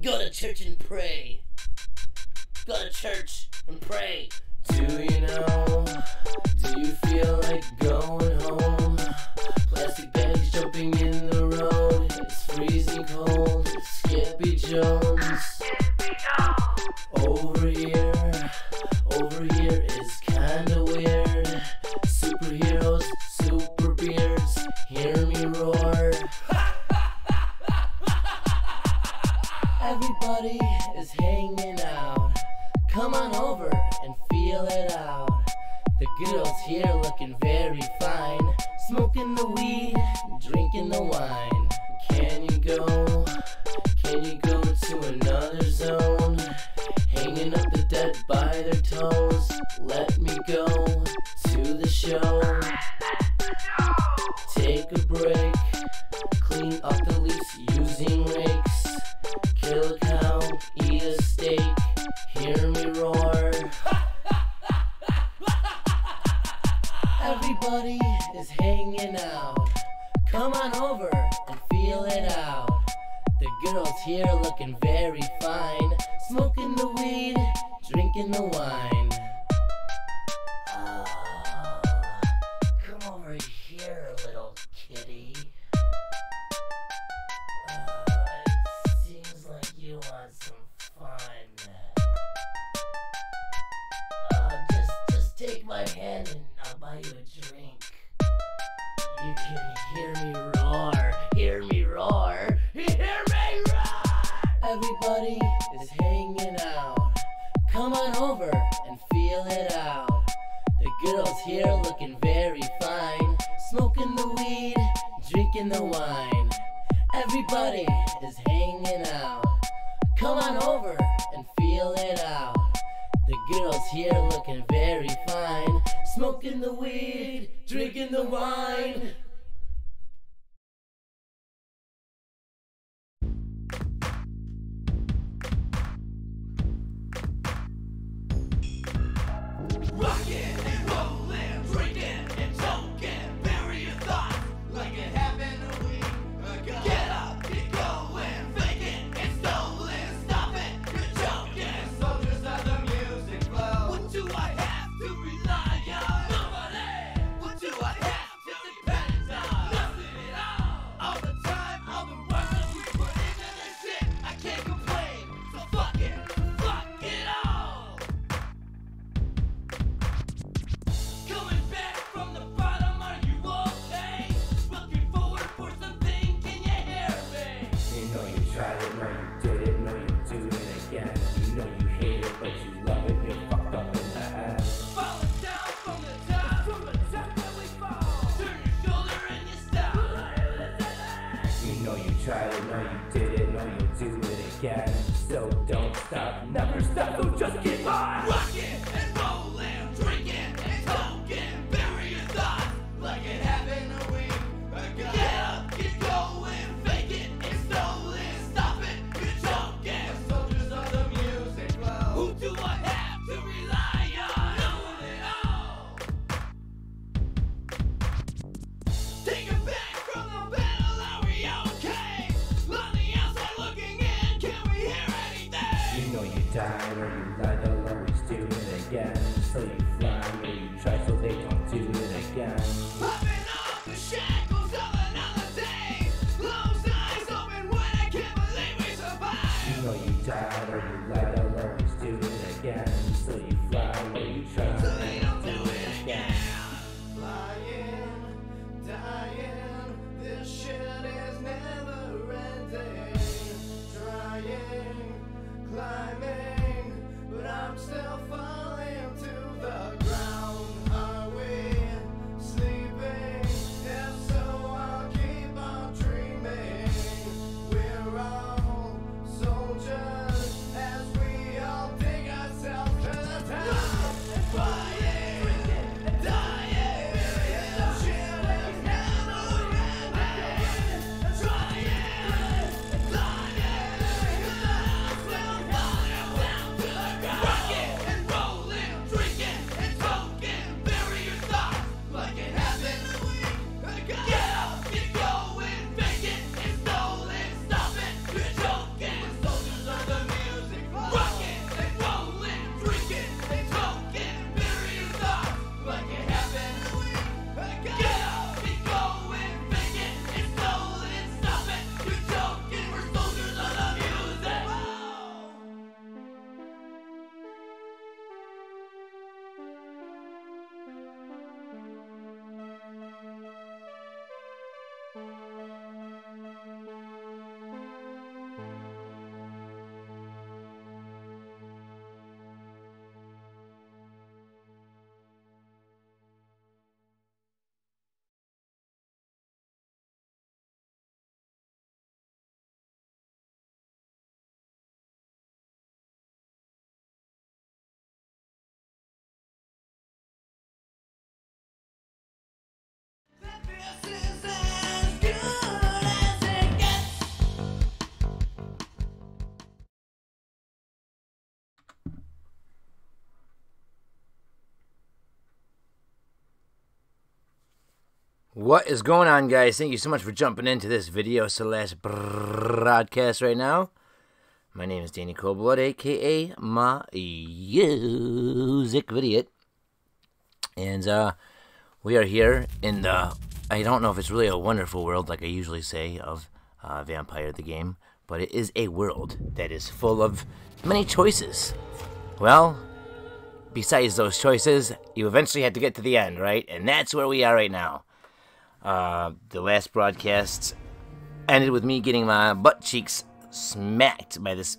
Go to church and pray. Go to church and pray. Do you know? Do you feel like going home? Plastic bags jumping in the road. It's freezing cold. Skippy Jones. Over here is kinda weird. Superheroes, super beards. Hear me roar. Everybody is hanging out. Come on over and feel it out. The girls here looking very fine. Smoking the weed, drinking the wine. Can you go to another zone? Hanging up the dead by their toes. Let me go to the show. Take a break. Clean up the leaves using rakes. Kill a cow, eat a steak. Hear me roar. Everybody is hanging out. Come on over and feel it out. The girls here looking very fine. Smoking the weed, drinking the wine. Come over here, little kitty. It seems like you want some fun. Just take my hand and I'll buy you a drink. You can hear me roar, hear me roar, hear me roar! Everybody is hanging out. Come on over and feel it out. The girls here looking very fine. Smoking the weed, drinking the wine. Everybody is hanging out. Come on over and feel it out. The girls here looking very fine. Smoking the weed, drinking the wine. Rockin' and rollin', drinking and toking. Bury your thoughts like it happened a week ago. Get up, get going, faking and stolen. Stop it, you're joking. Soldiers of the music flow. What do I have to rely on? Nobody. What do I have to depend on? Nothing at all. All the time, all the work that we put into this shit. I can't complain, so fuck it all. Coming back from the bottom, are you okay? Looking forward for something, can you hear me? You know you tried it, know you did it, know you do it again. You know you hate it, but you love it, you're fucked up in the head. Falling down from the top that we fall. Turn your shoulder and you stop. You know you tried it, know you did it, know you'll do it again. So don't stop, never stop, so just keep on. Rockin' and rollin', drinking and toking. Bury your thoughts like it happened a week ago. Get up, get going, fake it and stolen. Stop it, you're joking. Soldiers of the music flow. Who do I have to rely on? No one at all. Take it back from the battle, are we okay? On the outside looking in, can we hear anything? You know you died or you lied, they'll always do it again. So you fly or you try so they don't do it again. Popping off the shackles of another day. Closed eyes open when I can't believe we survived. You know you died or you lied, they'll always do it again. So you fly or you try So they don't do it again. Flying, dying, this shit is never ending. Trying, climbing, but I'm still falling to the ground. Are we sleeping? If so, I'll keep on dreaming. We're all soldiers as we What is going on, guys? Thank you so much for jumping into this video / broadcast right now. My name is Danny Coldblood, aka my music Vidiot. And we are here in the, I don't know if it's really a wonderful world like I usually say of Vampyr the game, but it is a world that is full of many choices. Well, besides those choices, you eventually have to get to the end, right? And that's where we are right now. The last broadcast ended with me getting my butt cheeks smacked by this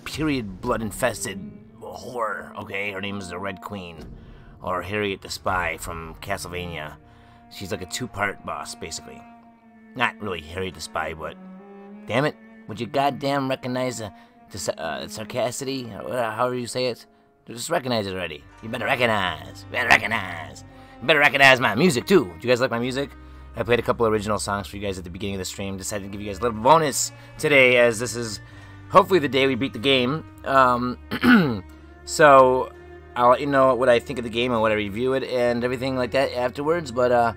period blood-infested whore, okay? Her name is the Red Queen, or Harriet the Spy from Castlevania. She's like a two-part boss, basically. Not really Harriet the Spy, but damn it, would you goddamn recognize the sarcasticity, or however you say it? Just recognize it already. You better recognize. You better recognize. You better recognize my music, too. Do you guys like my music? I played a couple original songs for you guys at the beginning of the stream. Decided to give you guys a little bonus today, as this is hopefully the day we beat the game. So I'll let you know what I think of the game and what I review it and everything like that afterwards. But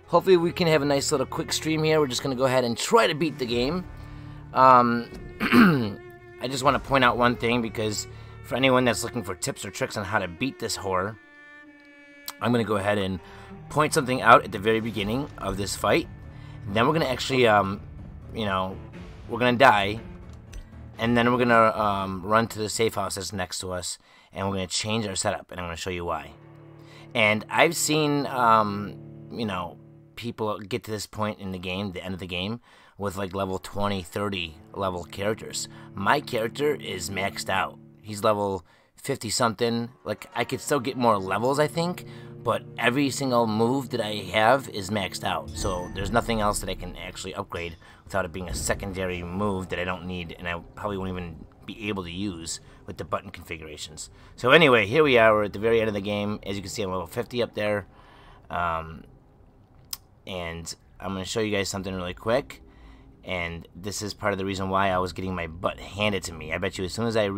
hopefully we can have a nice little quick stream here. We're just going to go ahead and try to beat the game. I just want to point out one thing, because for anyone that's looking for tips or tricks on how to beat this whore, I'm going to go ahead and point something out at the very beginning of this fight. Then we're going to actually, we're going to die. And then we're going to run to the safe house that's next to us. And we're going to change our setup. And I'm going to show you why. And I've seen, people get to this point in the game, the end of the game, with like level 20, 30 level characters. My character is maxed out. He's level 50-something. Like, I could still get more levels, I think. But every single move that I have is maxed out. So there's nothing else that I can actually upgrade without it being a secondary move that I don't need, and I probably won't even be able to use with the button configurations. So anyway, here we are. We're at the very end of the game. As you can see, I'm level 50 up there. And I'm going to show you guys something really quick. And this is part of the reason why I was getting my butt handed to me. I bet you as soon as I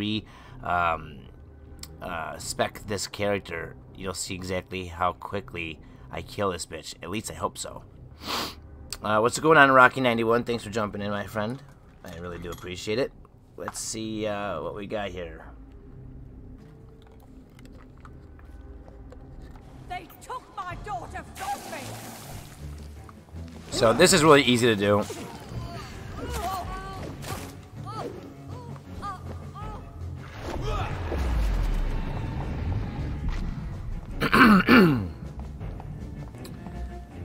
spec this character, you'll see exactly how quickly I kill this bitch. At least I hope so. What's going on, Rocky91? Thanks for jumping in, my friend. I really do appreciate it. Let's see what we got here. They took my daughter from me. So this is really easy to do.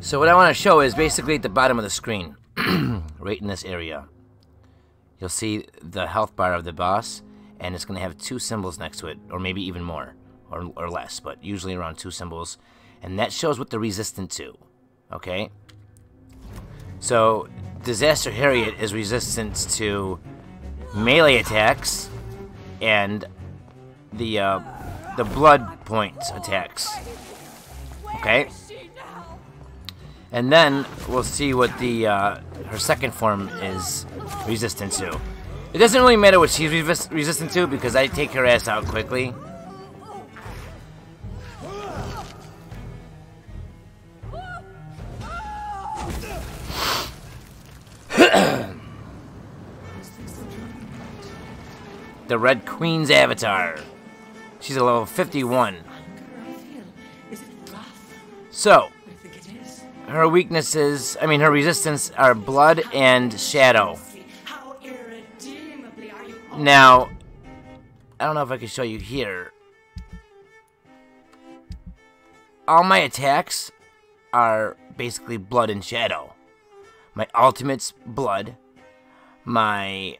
So what I want to show is basically at the bottom of the screen, right in this area. You'll see the health bar of the boss, and it's going to have 2 symbols next to it, or maybe even more, or less, but usually around 2 symbols. And that shows what they're resistant to, okay? So, Disaster Harriet is resistant to melee attacks and the blood point attacks, okay? And then we'll see what the her second form is resistant to. It doesn't really matter what she's resistant to, because I take her ass out quickly. The Red Queen's avatar. She's a level 51. So, her weaknesses, her resistance are blood and shadow. Now, I don't know if I can show you here. All my attacks are basically blood and shadow. My ultimate's blood. My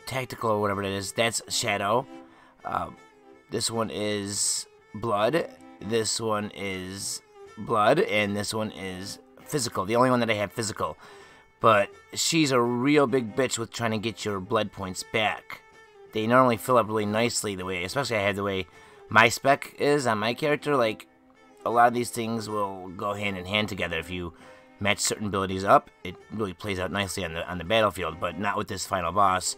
tactical or whatever it is, that's shadow. This one is blood, this one is blood, and this one is physical. The only one that I have physical. But she's a real big bitch with trying to get your blood points back. They normally fill up really nicely the way, especially I have the way my spec is on my character. Like, a lot of these things will go hand in hand together. If you match certain abilities up, it really plays out nicely on the battlefield, but not with this final boss.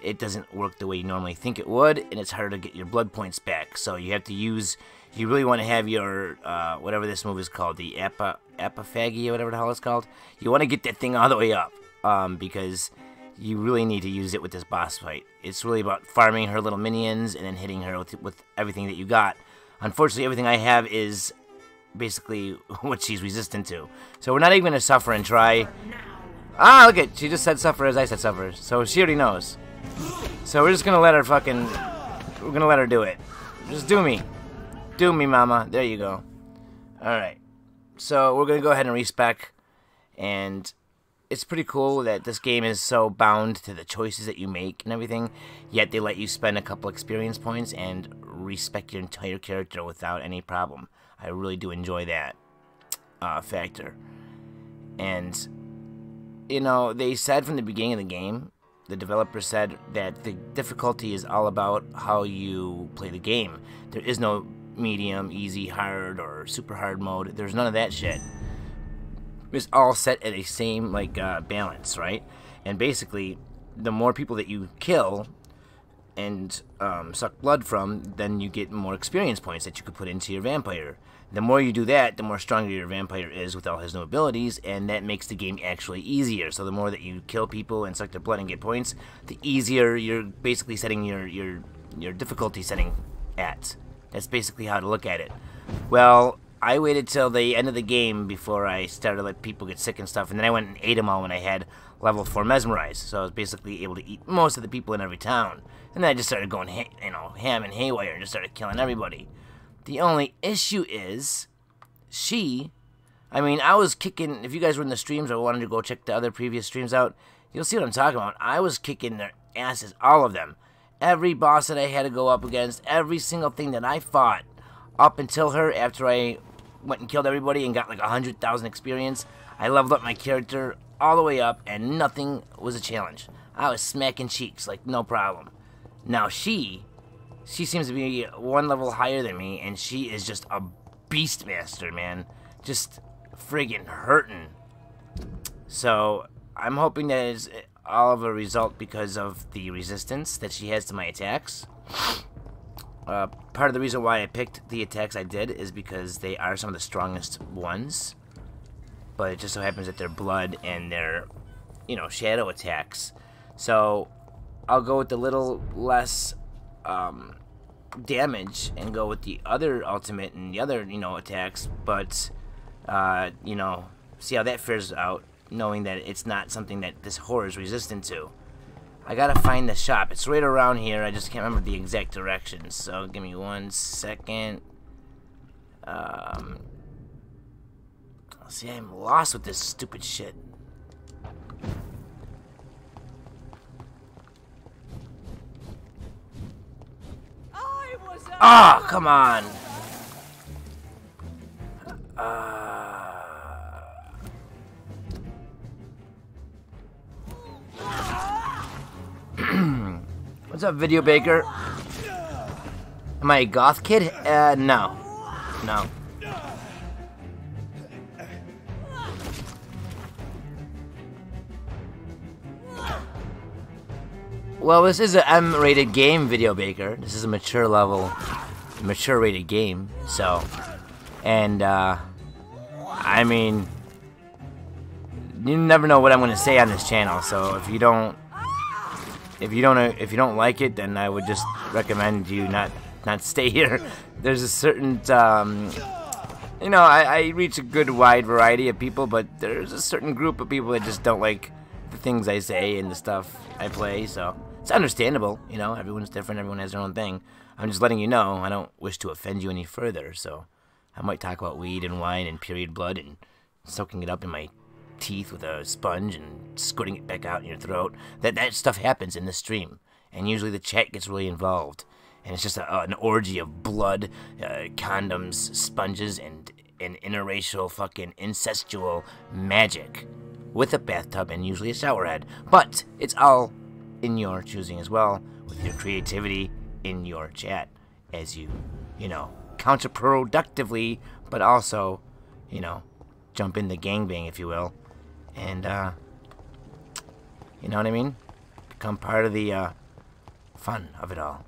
It doesn't work the way you normally think it would, and it's harder to get your blood points back. So you have to use you really want to have your, whatever this move is called, the apophagy or whatever the hell it's called. You want to get that thing all the way up, because you really need to use it with this boss fight. It's really about farming her little minions and then hitting her with everything that you got. Unfortunately, everything I have is basically what she's resistant to. So we're not even going to suffer and try. Ah, look it. She just said suffer as I said suffer. So she already knows. So we're just going to let her fucking... We're going to let her do it. Just do me. Do me, mama. There you go. Alright. So we're going to go ahead and respec. And it's pretty cool that this game is so bound to the choices that you make and everything. Yet they let you spend a couple experience points and respec your entire character without any problem. I really do enjoy that factor. And... you know, they said from the beginning of the game, the developer said that the difficulty is all about how you play the game. There is no medium, easy, hard, or super hard mode. There's none of that shit. It's all set at a same, like, balance, right? And basically, the more people that you kill and suck blood from, then you get more experience points that you could put into your vampire. The more you do that, the more stronger your vampire is with all his new abilities, and that makes the game actually easier. So the more that you kill people and suck their blood and get points, the easier you're basically setting your difficulty setting at. That's basically how to look at it. Well, I waited till the end of the game before I started to let people get sick and stuff, and then I went and ate them all when I had level 4 mesmerize. So I was basically able to eat most of the people in every town. And then I just started going, ham and haywire and just started killing everybody. The only issue is, I mean, I was kicking, if you guys were in the streams or wanted to go check the other previous streams out, you'll see what I'm talking about. I was kicking their asses, all of them. Every boss that I had to go up against, every single thing that I fought, up until her, after I went and killed everybody and got like 100,000 experience, I leveled up my character all the way up, and nothing was a challenge. I was smacking cheeks, like, no problem. Now she seems to be one level higher than me, and she is just a beastmaster, man. Just friggin' hurting. So, I'm hoping that it's all of a result because of the resistance that she has to my attacks. Part of the reason why I picked the attacks I did is because they are some of the strongest ones. But it just so happens that they're blood and they're, shadow attacks. So, I'll go with the little less damage and go with the other ultimate and the other, attacks, but, see how that fares out, knowing that it's not something that this whore is resistant to. I gotta find the shop. It's right around here. I just can't remember the exact directions, so give me 1 second. See, I'm lost with this stupid shit. Ah, oh, come on. What's up, Video Baker? Am I a goth kid? No. No. Well, this is an M-rated game, Video Baker. This is a mature level, mature rated game, so, and, I mean, you never know what I'm gonna say on this channel, so if you don't like it, then I would just recommend you not stay here. There's a certain, I reach a good wide variety of people, but there's a certain group of people that just don't like the things I say and the stuff I play, so it's understandable, everyone's different, everyone has their own thing. I'm just letting you know, I don't wish to offend you any further, so I might talk about weed and wine and period blood and soaking it up in my teeth with a sponge and squirting it back out in your throat. That stuff happens in the stream, and usually the chat gets really involved, and it's just an orgy of blood, condoms, sponges, and interracial fucking incestual magic with a bathtub and usually a shower head. But it's all in your choosing as well, with your creativity in your chat, as you counterproductively, but also, jump in the gangbang, if you will, and, you know what I mean? Become part of the, fun of it all.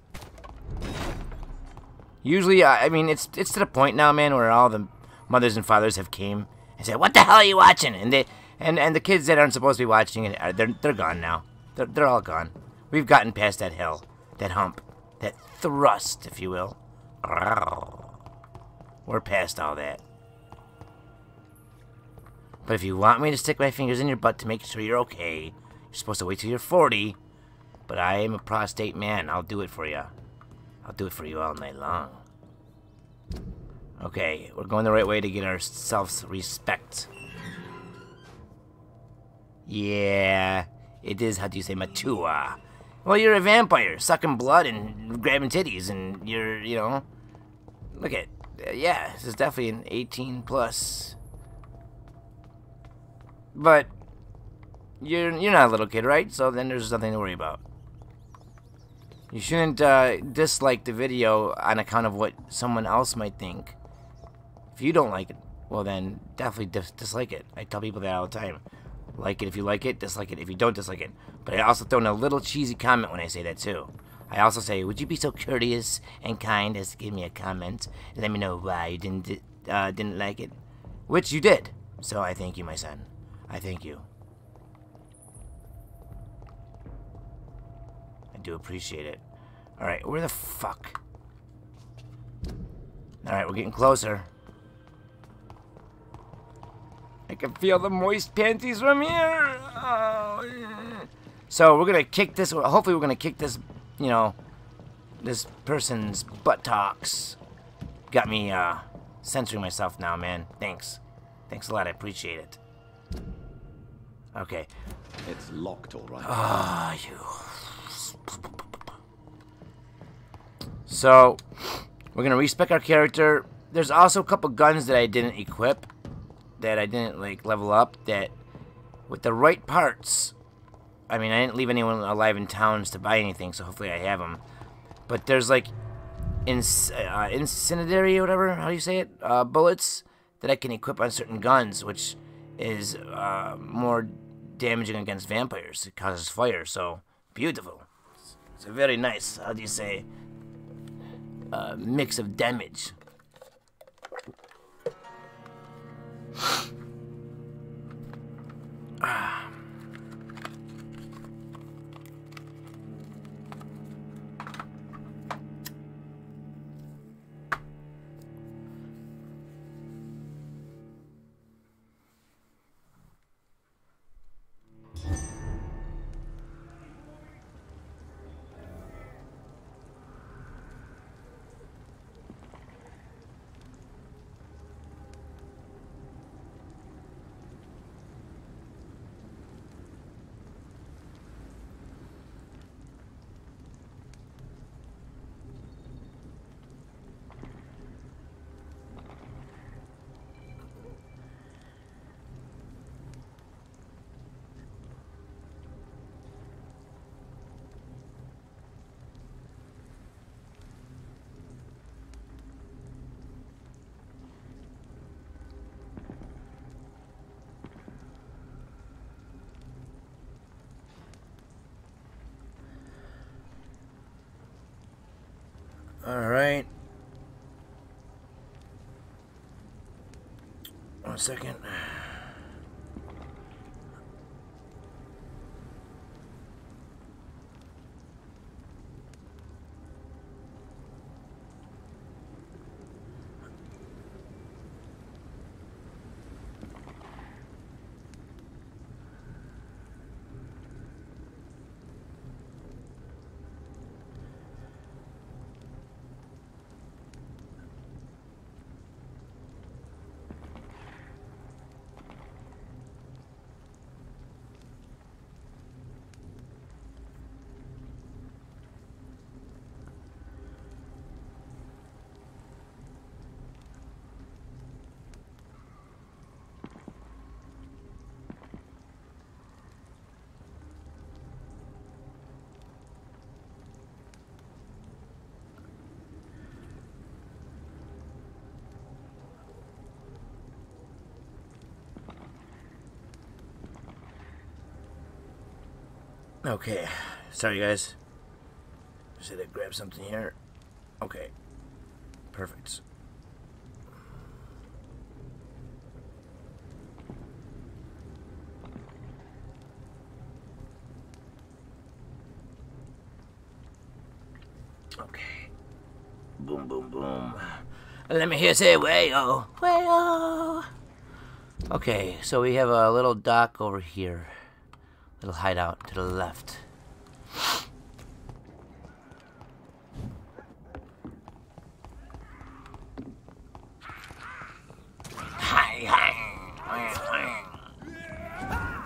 Usually, I mean, it's to the point now, man, where all the mothers and fathers have came and said, "What the hell are you watching?" And the kids that aren't supposed to be watching it, they're gone now. They're all gone. We've gotten past that hill, that hump, that thrust, if you will. We're past all that. But if you want me to stick my fingers in your butt to make sure you're okay, you're supposed to wait till you're 40. But I am a prostate man. I'll do it for you. I'll do it for you all night long. Okay, we're going the right way to get our self-respect. Yeah, it is, how do you say, mature. Well, you're a vampire, sucking blood and grabbing titties, and you're, you know, look at, yeah, this is definitely an 18 plus. But you're not a little kid, right? So then there's nothing to worry about. You shouldn't dislike the video on account of what someone else might think. If you don't like it, well then definitely dislike it. I tell people that all the time. Like it if you like it, dislike it if you don't dislike it. But I also throw in a little cheesy comment when I say that too. I also say, would you be so courteous and kind as to give me a comment and let me know why you didn't like it? Which you did. So I thank you, my son. I thank you. I do appreciate it. Alright, where the fuck? Alright, we're getting closer. I can feel the moist panties from here. Oh, yeah. So we're gonna kick this. Hopefully, we're gonna kick this. You know, this person's buttocks. Got me censoring myself now, man. Thanks. Thanks a lot. I appreciate it. Okay. It's locked, all right. Ah, you. So we're gonna respec our character. There's also a couple guns that I didn't equip. That I didn't like level up, that with the right parts, I mean, I didn't leave anyone alive in towns to buy anything, so hopefully I have them. But there's like incendiary or whatever, how do you say it, bullets that I can equip on certain guns, which is more damaging against vampires. It causes fire, so beautiful. It's a very nice, how do you say, mix of damage. Alright. 1 second. Okay, sorry guys. Just had to grab something here. Okay. Perfect. Okay. Boom, boom, boom. Let me hear say, way-oh, way-oh. Okay, so we have a little dock over here. Little hideout to the left.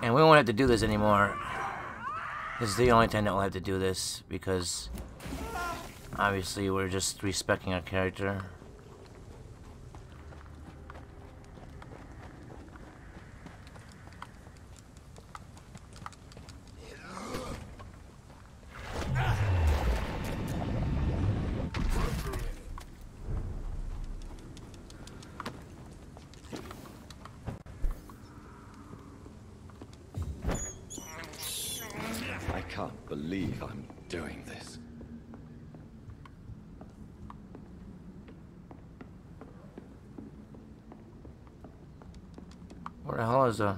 And we won't have to do this anymore. This is the only time that we'll have to do this, because obviously we're just respecting our character. I can't believe I'm doing this. Where the hell is the...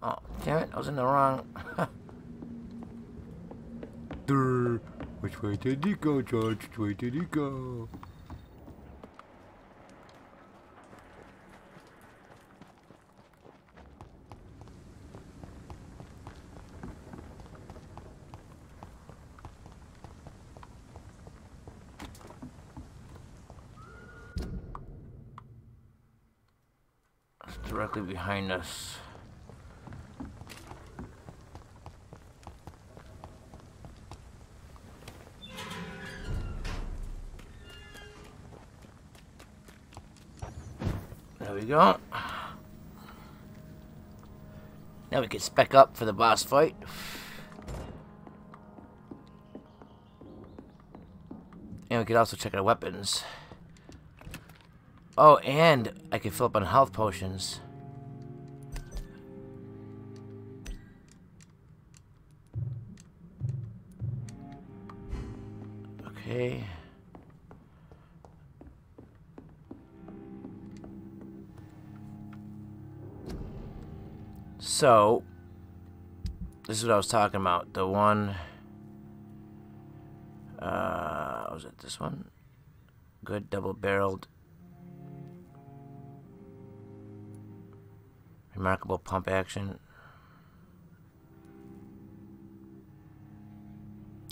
Oh, damn it, I was in the wrong... Durr. Which way did he go, George? Which way did he go? It's directly behind us. There we go. Now we can spec up for the boss fight. And we could also check our weapons. Oh, and I can fill up on health potions. Okay. So, this is what I was talking about. The one, was it this one? Good double-barreled. Remarkable pump action.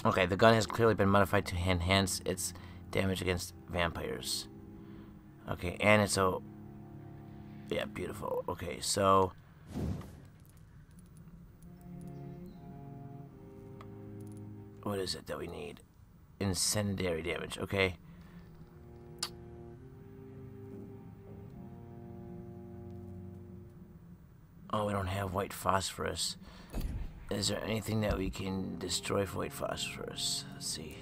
Okay, the gun has clearly been modified to enhance its damage against vampires. Okay, and it's a... Yeah, beautiful. Okay, so... What is it that we need? Incendiary damage, okay. Oh, we don't have white phosphorus. Is there anything that we can destroy for white phosphorus? Let's see.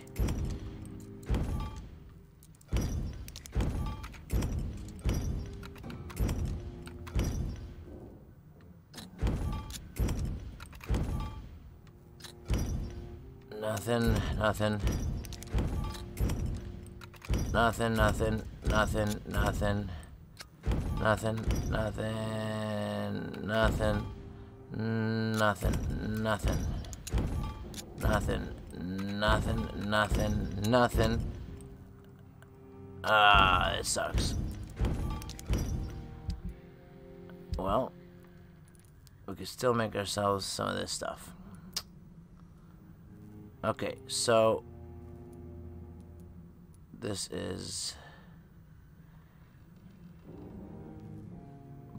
Nothing, nothing. Nothing, nothing, nothing, nothing. Nothing, nothing, nothing. Nothing, nothing. Nothing, nothing, nothing, nothing. Ah, it sucks. Well, we can still make ourselves some of this stuff. Okay, so this is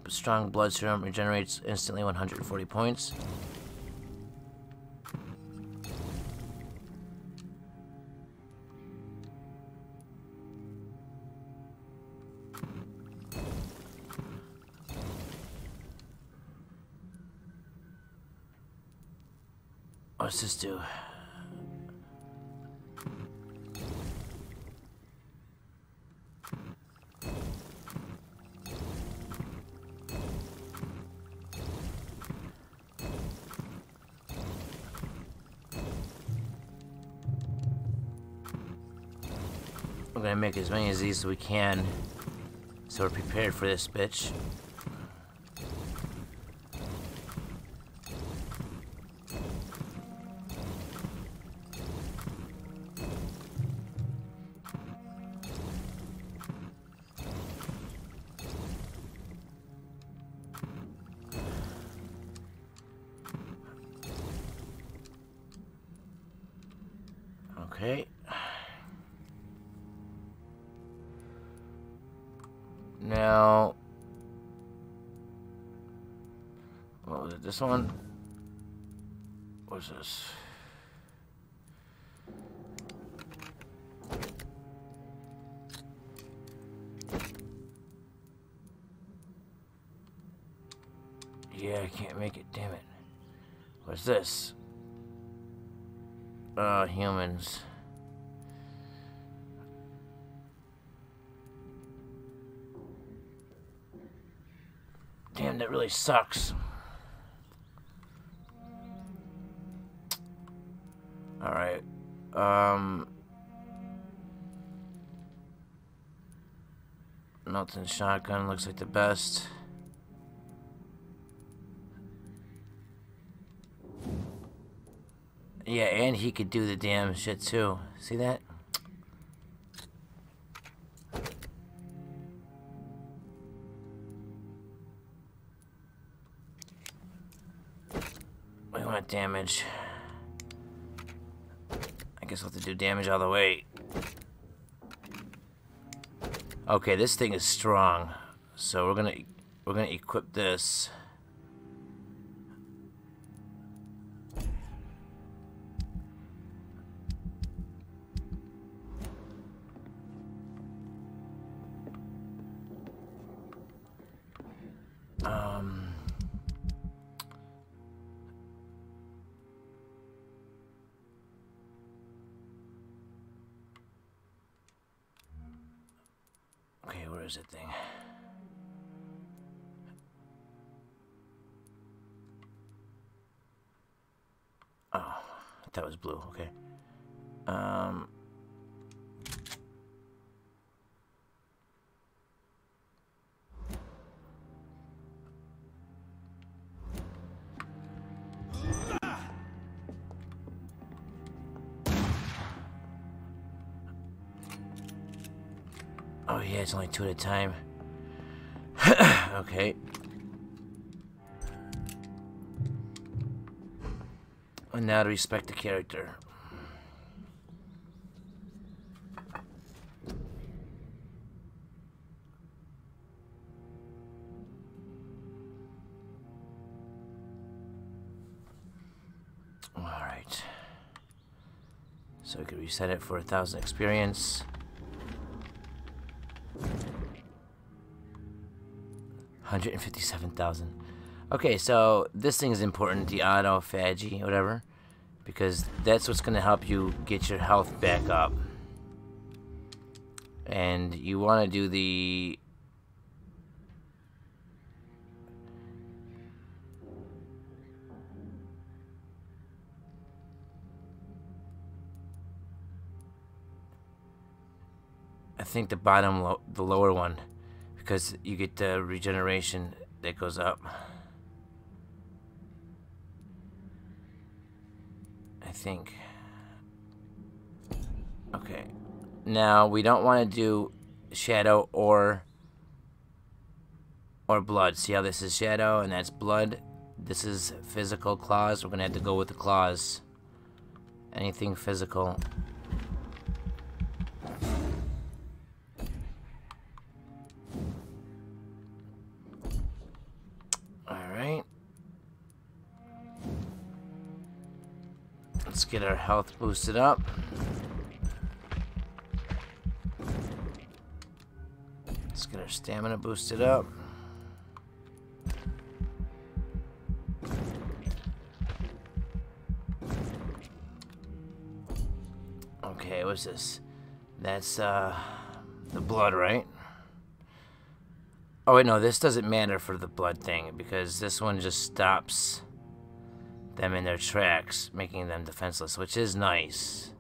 strong blood serum, regenerates instantly 140 points. What's this do? We're gonna make as many of these as we can, so we're prepared for this bitch. Okay. Now, what was it? This one? What's this? Yeah, I can't make it, damn it. What's this? Humans. Damn, that really sucks. Alright. Melton shotgun looks like the best. Yeah, and he could do the damn shit too. See that? We want damage. I guess we'll have to do damage all the way. Okay, this thing is strong. So we're gonna equip this. Okay, where is that thing? Oh, that was blue, okay. Oh yeah, it's only 2 at a time. Okay. And now to respect the character. Alright. So we could reset it for 1,000 experience. 157,000. Okay, so this thing is important, the autophagy, whatever, because that's what's going to help you get your health back up. And you want to do the... I think the bottom, the lower one, because you get the regeneration that goes up. I think. Okay. Now we don't want to do shadow or blood. See how this is shadow and that's blood? This is physical claws. We're gonna have to go with the claws. Anything physical. Alright. Let's get our health boosted up. Let's get our stamina boosted up. Okay, what's this? That's the blood, right? Oh wait, no, this doesn't matter for the blood thing because this one just stops them in their tracks, making them defenseless, which is nice.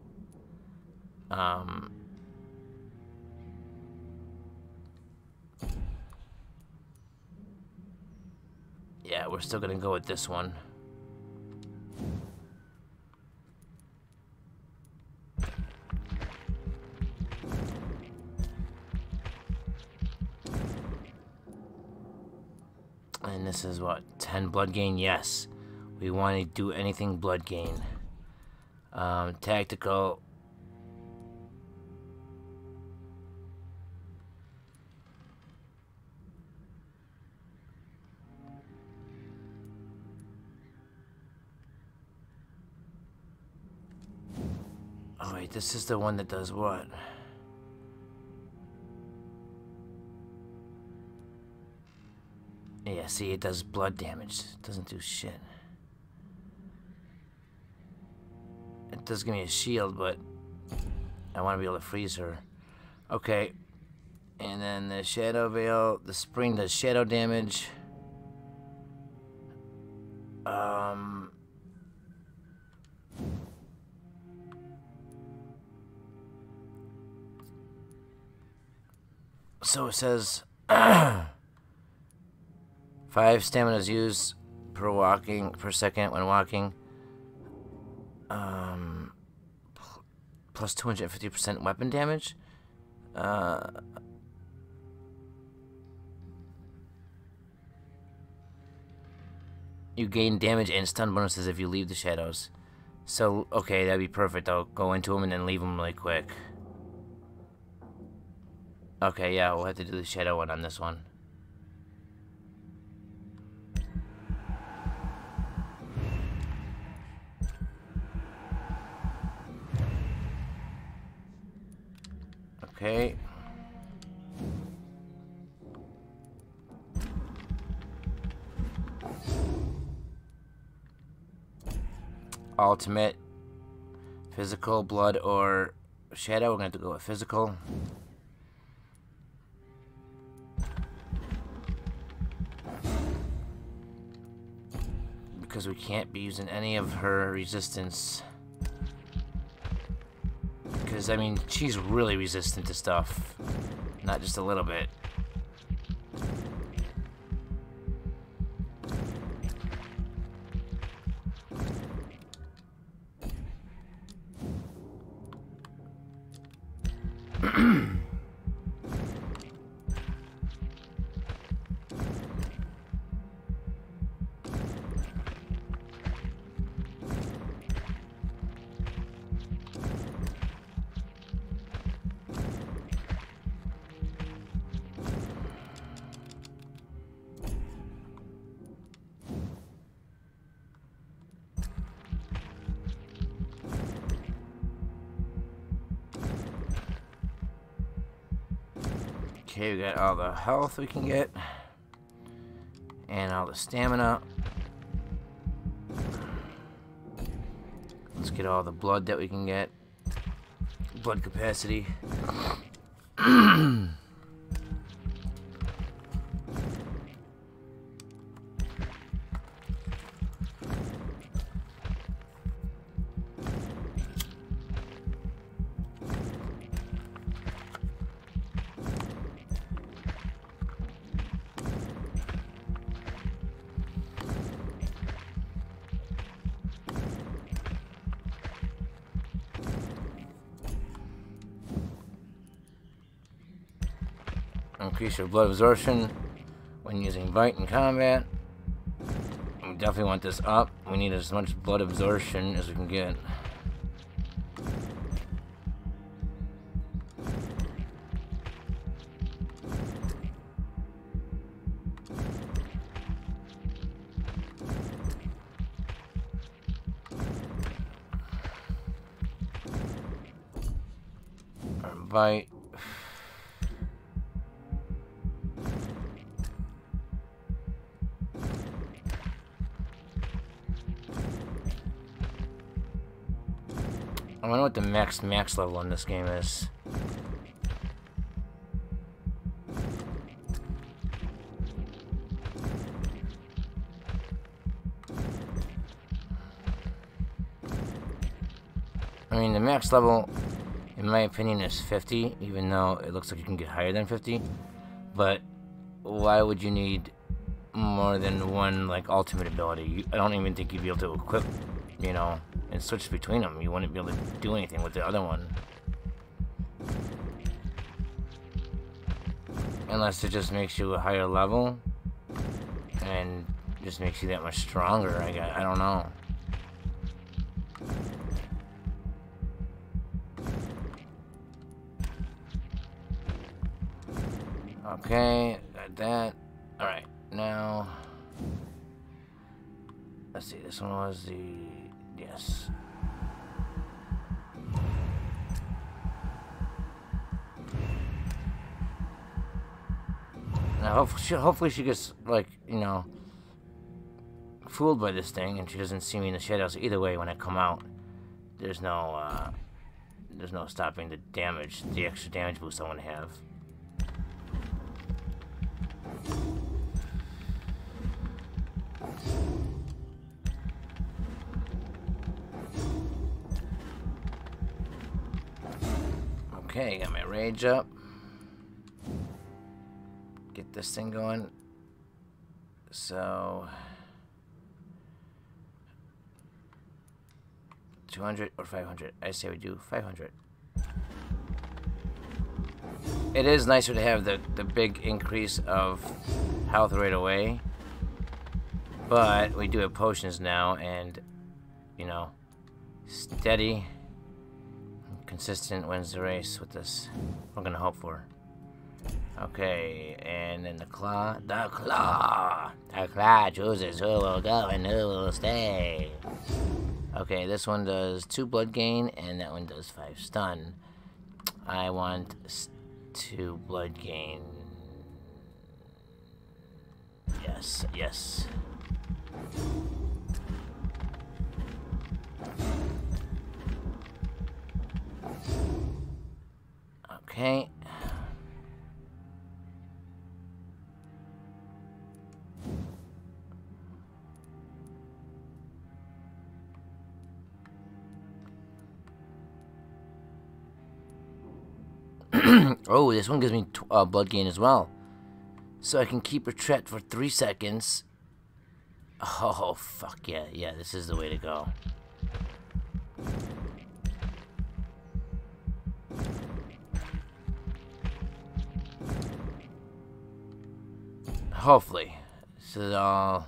yeah, we're still gonna go with this one. And this is what, 10 blood gain? Yes. We want to do anything blood gain. Tactical. Oh wait, this is the one that does what? Yeah, see, it does blood damage. It doesn't do shit. It does give me a shield, but I want to be able to freeze her. Okay. And then the Shadow Veil, the Spring does shadow damage. So it says 5 stamina is used per second when walking. Plus 250% weapon damage. You gain damage and stun bonuses if you leave the shadows. So, okay, that'd be perfect. I'll go into them and then leave them really quick. Okay, yeah, we'll have to do the shadow one on this one. Okay. Ultimate. Physical, blood, or shadow. We're going to have to go with physical. Because we can't be using any of her resistance. Because, I mean, she's really resistant to stuff. Not just a little bit. Okay, we got all the health we can get. And all the stamina. Let's get all the blood that we can get. Blood capacity. Increase your blood absorption when using Bite in combat. We definitely want this up. We need as much blood absorption as we can get. Bite. I wonder what the max level in this game is. I mean, the max level, in my opinion, is 50, even though it looks like you can get higher than 50. But why would you need more than one, like, ultimate ability. I don't even think you'd be able to equip, you know, and switch between them. You wouldn't be able to do anything with the other one. Unless it just makes you a higher level and just makes you that much stronger, I guess. I don't know. Okay, got that. Alright, now let's see, this one was the yes. Now hopefully she gets, like, you know, fooled by this thing and she doesn't see me in the shadows. Either way, when I come out, there's no stopping the damage, the extra damage boost I want to have. Okay, got my rage up. Get this thing going. So 200 or 500? I say we do 500. It is nicer to have the big increase of health right away, but we do have potions now, and you know, steady, consistent wins the race with this. We're gonna hope for. Okay, and then the claw chooses who will go and who will stay. Okay, this one does 2 blood gain, and that one does 5 stun. I want 2 blood gain. Yes, yes. Okay. Oh, this one gives me blood gain as well. So I can keep retreat for 3 seconds. Oh, fuck yeah. Yeah, this is the way to go. Hopefully. This is all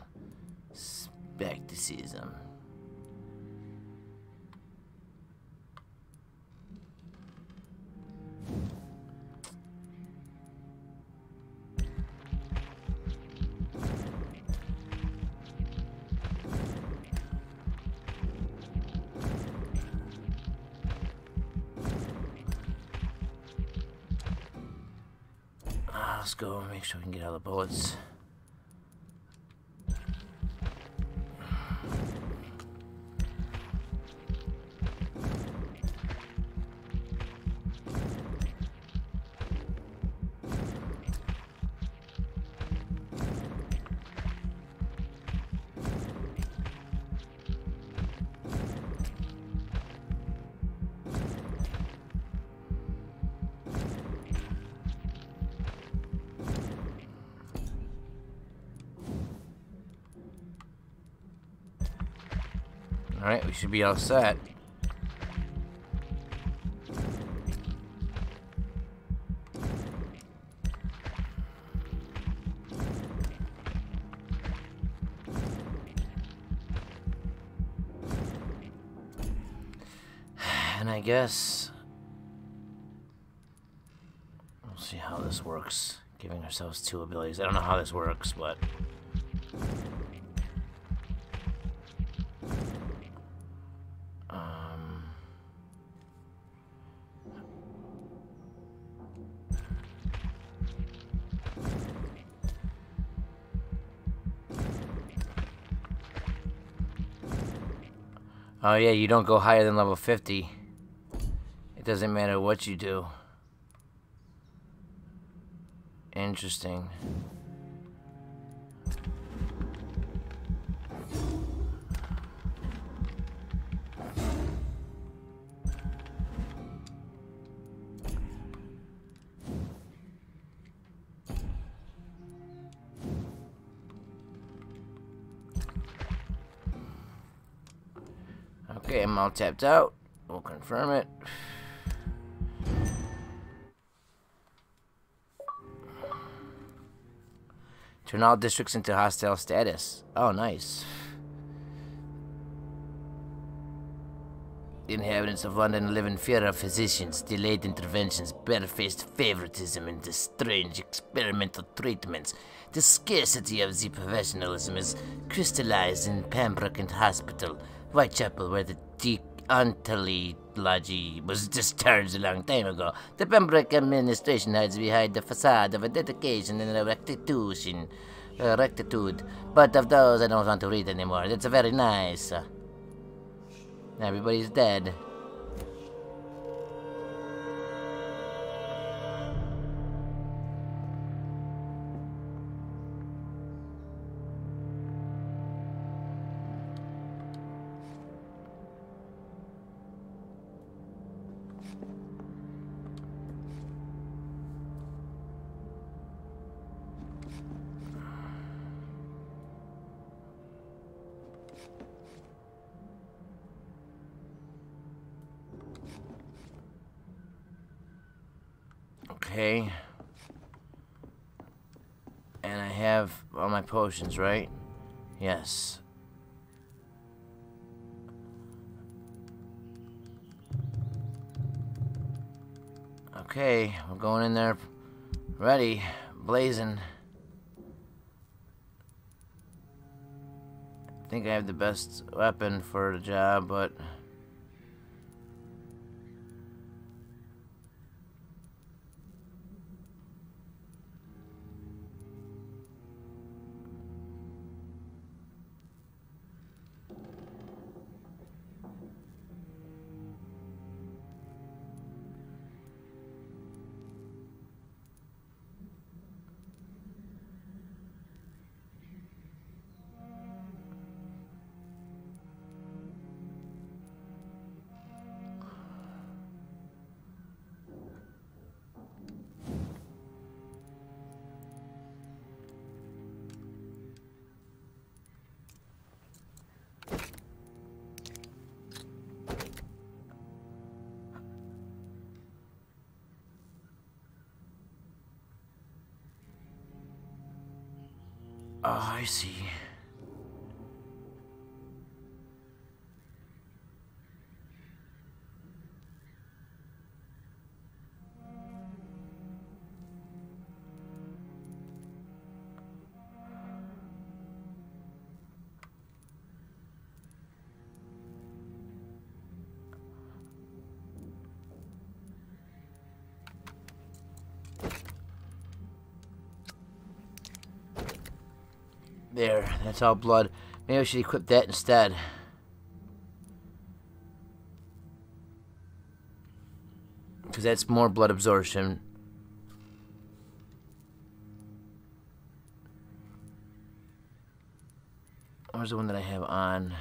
skepticism. Let's go make sure we can get all the bullets. Alright, we should be all set. And I guess we'll see how this works. Giving ourselves 2 abilities. I don't know how this works, but oh yeah, you don't go higher than level 50. It doesn't matter what you do. Interesting. Okay, I'm all tapped out. We'll confirm it. Turn all districts into hostile status. Oh, nice. The inhabitants of London live in fear of physicians, delayed interventions, barefaced favoritism, and the strange experimental treatments. The scarcity of the professionalism is crystallized in Pembroke and Hospital, Whitechapel, where the deontology was discharged a long time ago. The Pembroke administration hides behind the facade of a dedication and a rectitude. But of those, I don't want to read anymore. It's very nice. Everybody's dead. Okay. And I have all my potions, right? Yes. Okay, we're going in there ready, blazing. I think I have the best weapon for the job, but oh, I see. There, that's all blood. Maybe I should equip that instead. Because that's more blood absorption. Where's the one that I have on?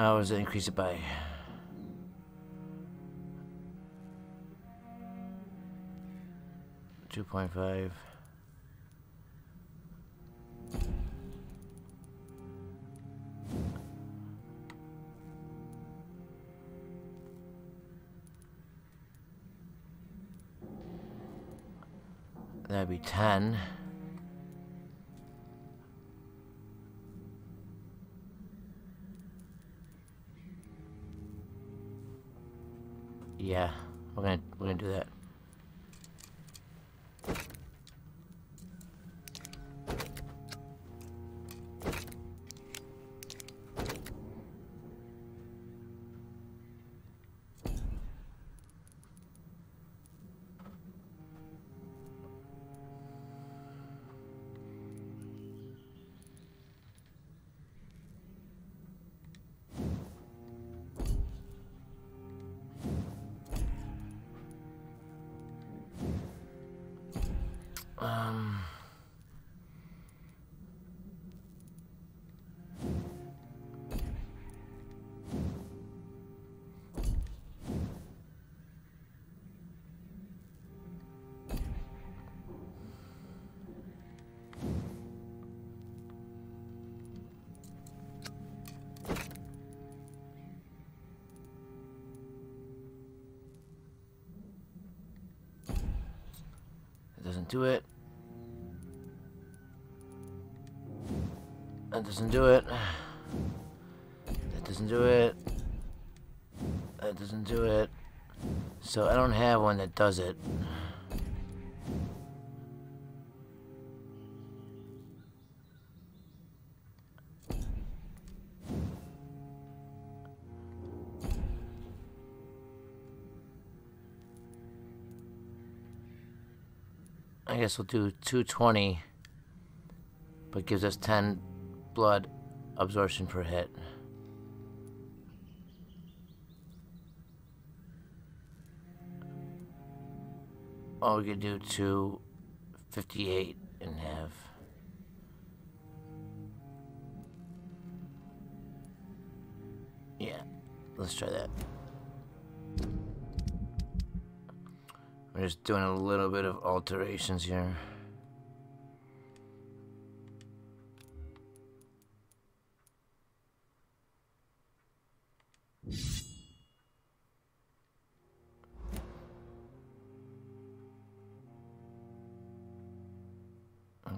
Oh, does it increase it by 2.5? That'd be 10. Yeah, we're gonna do that. doesn't do it. That doesn't do it. That doesn't do it. That doesn't do it. So I don't have one that does it. I guess we'll do 220, but gives us 10 blood absorption per hit. Or we could do 258 and have... Yeah, let's try that. We're just doing a little bit of alterations here.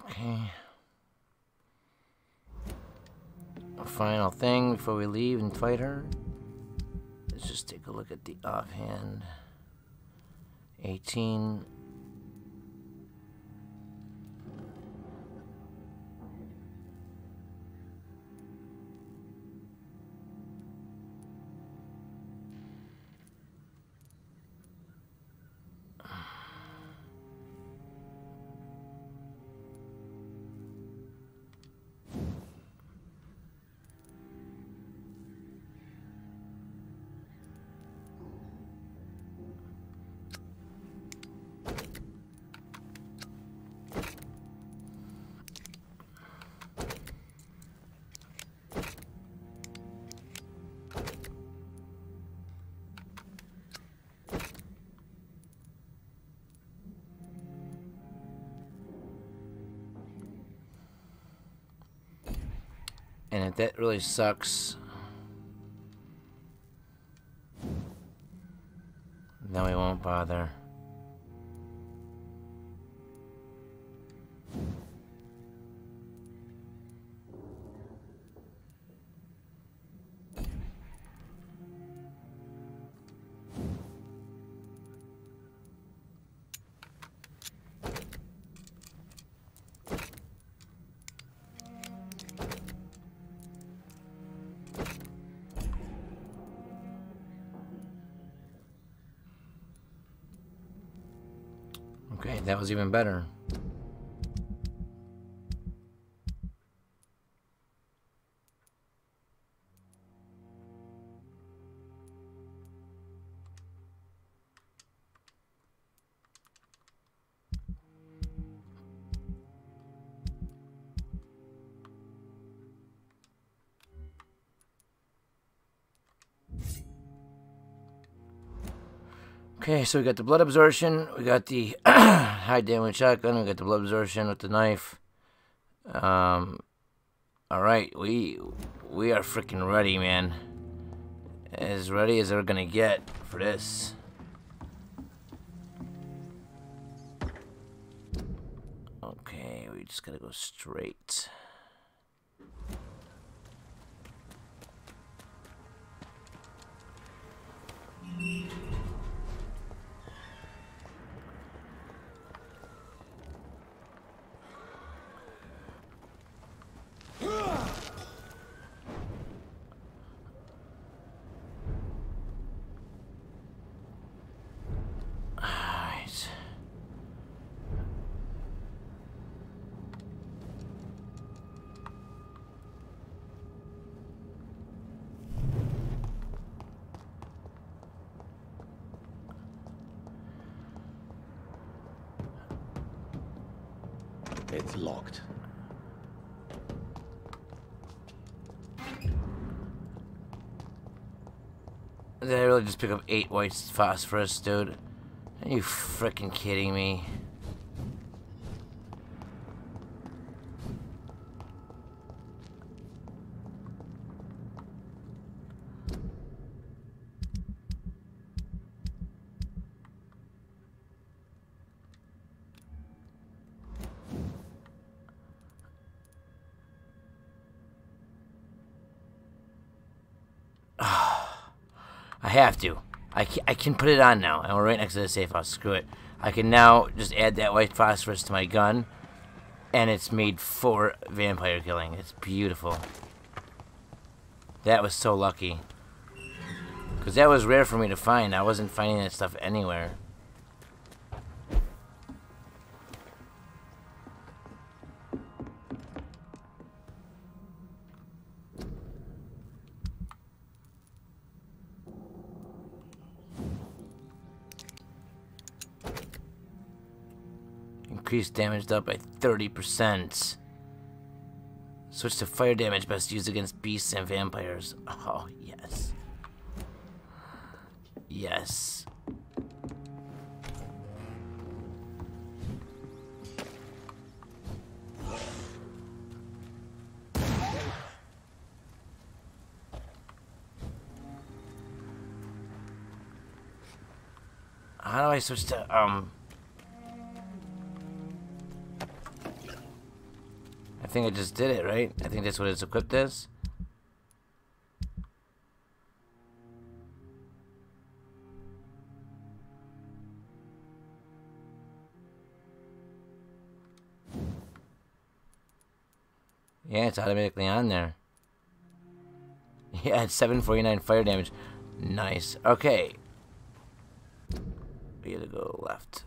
Okay. A final thing before we leave and fight her. Let's just take a look at the offhand. 18. And if that really sucks, then we won't bother. Okay, that was even better. Okay, so we got the blood absorption, we got the high damage shotgun, we got the blood absorption with the knife. Alright, we are freaking ready, man. As ready as we're gonna get for this. Okay, we just gotta go straight. It's locked. Did I really just pick up 8 white phosphorus, dude? Are you freaking kidding me? I have to. I can put it on now, and we're right next to the safe house. Screw it. I can now just add that white phosphorus to my gun, and it's made for vampire killing. It's beautiful. That was so lucky. Because that was rare for me to find. I wasn't finding that stuff anywhere. Increased damage up by 30%. Switch to fire damage best used against beasts and vampires. Oh, yes. Yes. How do I switch to, I think I just did it, right? I think that's what it's equipped as. Yeah, it's automatically on there. Yeah, it's 749 fire damage. Nice. Okay. We gotta go left.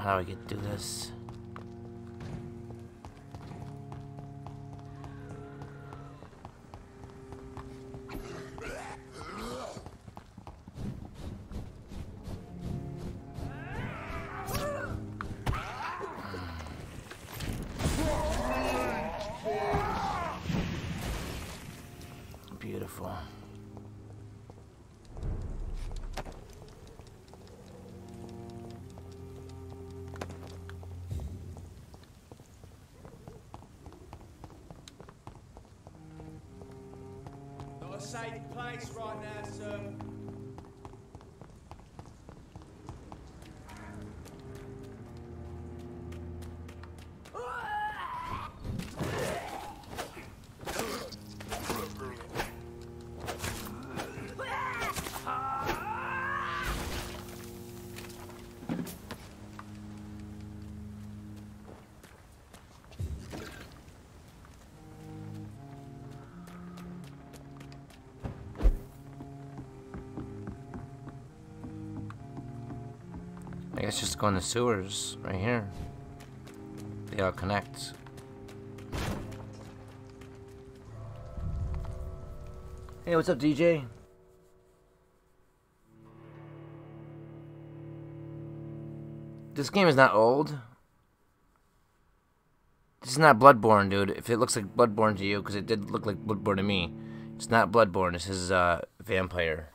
How do I get to do this? Beautiful. Not a safe place right now, sir. I guess just go in the sewers right here. They all connect. Hey, what's up, DJ? This game is not old. This is not Bloodborne, dude. If it looks like Bloodborne to you, because it did look like Bloodborne to me, it's not Bloodborne. This is Vampyr.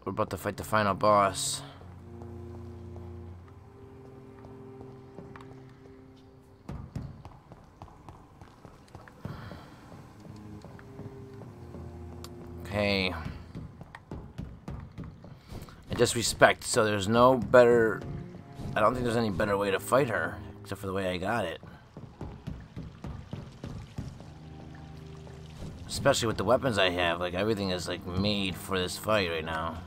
We're about to fight the final boss. Okay. I just respect, so there's no better... I don't think there's any better way to fight her, except for the way I got it. Especially with the weapons I have, like everything is like made for this fight right now.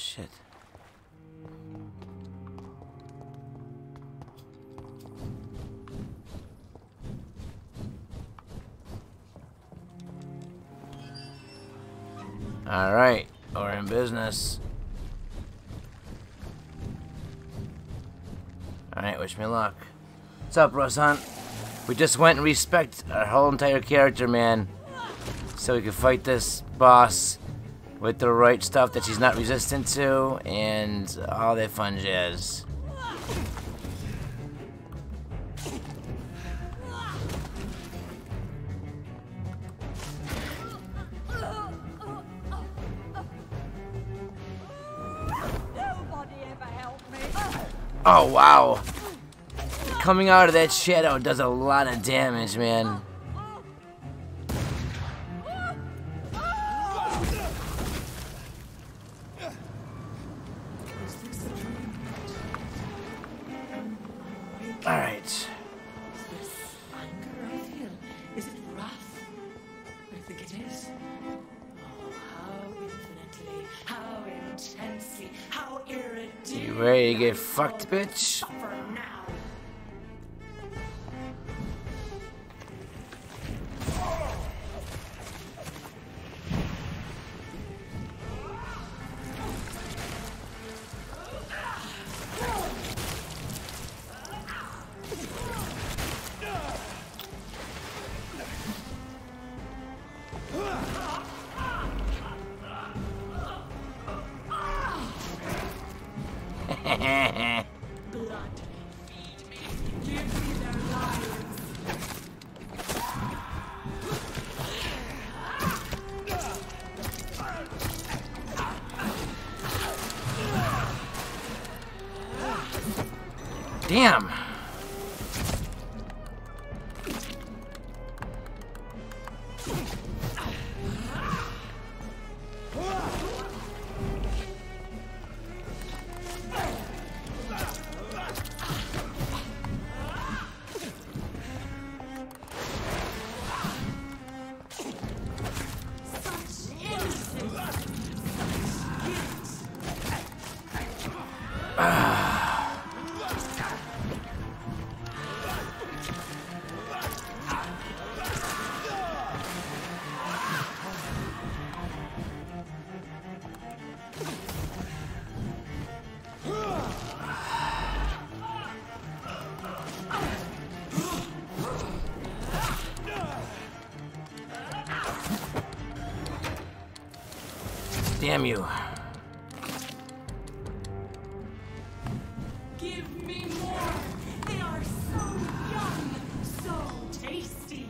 shit. Alright, we're in business. Alright, wish me luck. What's up, Russ Hunt? We just went and respect our whole entire character, man. So we could fight this boss with the right stuff that she's not resistant to, and all that fun jazz. Nobody ever helped me. Oh, wow. Coming out of that shadow does a lot of damage, man. Alright. This anger I feel, is it wrath? I think it is. Oh, how infinitely, how intensely, how irredeemably. You ready to get fucked, bitch? Suffer now. Blood, feed me, give me their lives. Damn. Damn you. Give me more. They are so young, so tasty.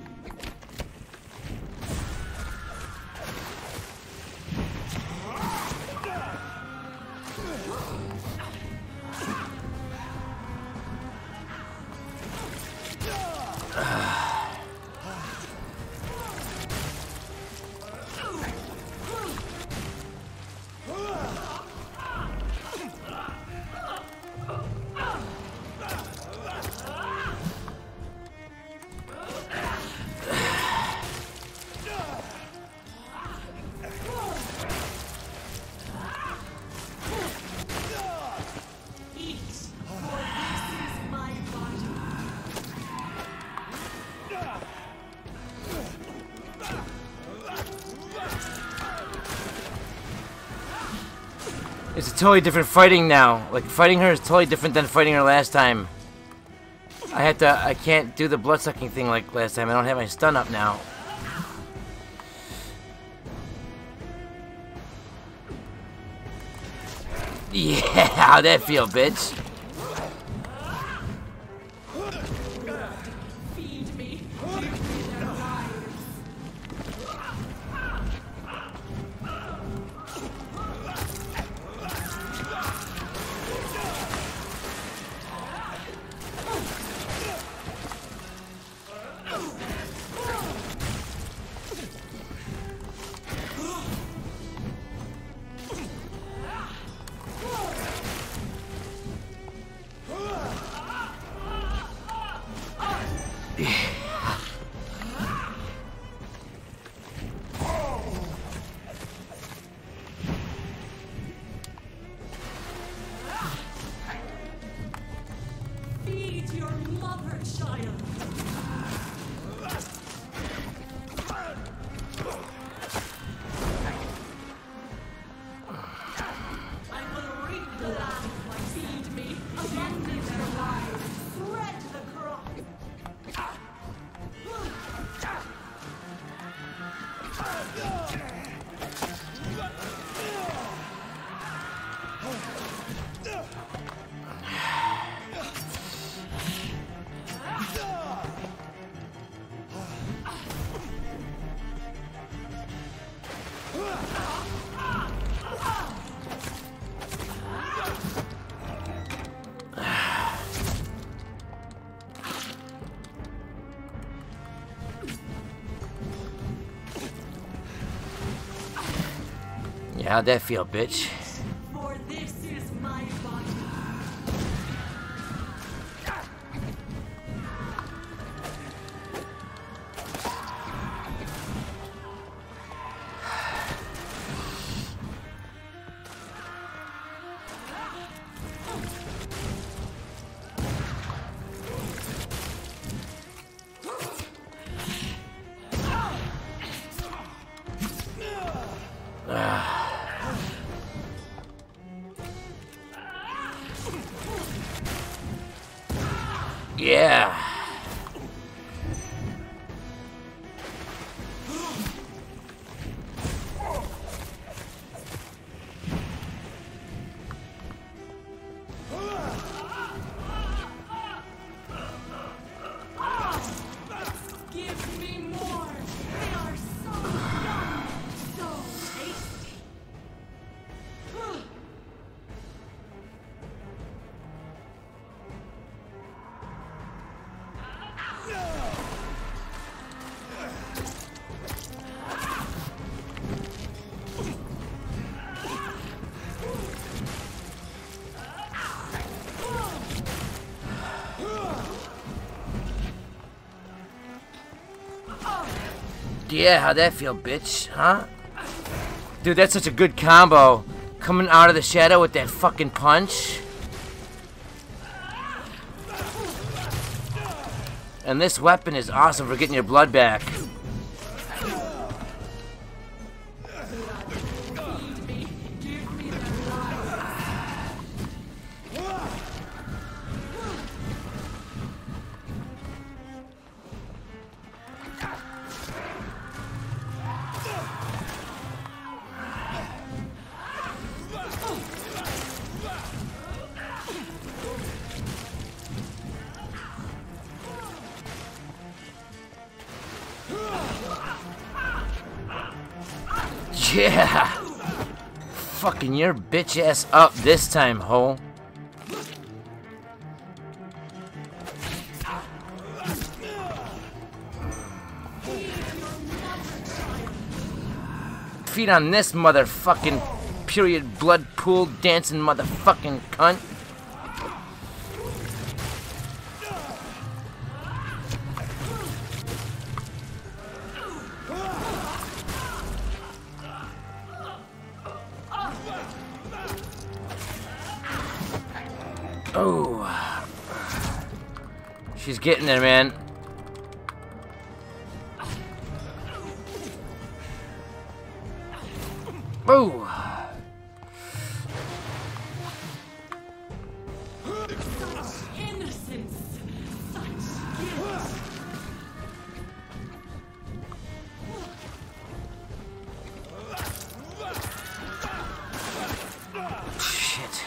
It's a totally different fighting now. Like, fighting her is totally different than fighting her last time. I can't do the bloodsucking thing like last time. I don't have my stun up now. Yeah, how'd that feel, bitch? Feed me, give me their lives. feed your mother, child. I will reap the land. Feed me. Abandon their lives. Thread the crop. Yeah, how'd that feel, bitch? For this is my body. Yeah. Give me more. They are so young, so tasty. Yeah, how'd that feel, bitch? Huh? Dude, that's such a good combo. Coming out of the shadow with that fucking punch. And this weapon is awesome for getting your blood back. Yeah! Fucking your bitch ass up this time, ho. Feed on this motherfucking period blood pool dancing motherfucking cunt. Oh, she's getting there, man. Oh. Innocence, such guilt. Shit.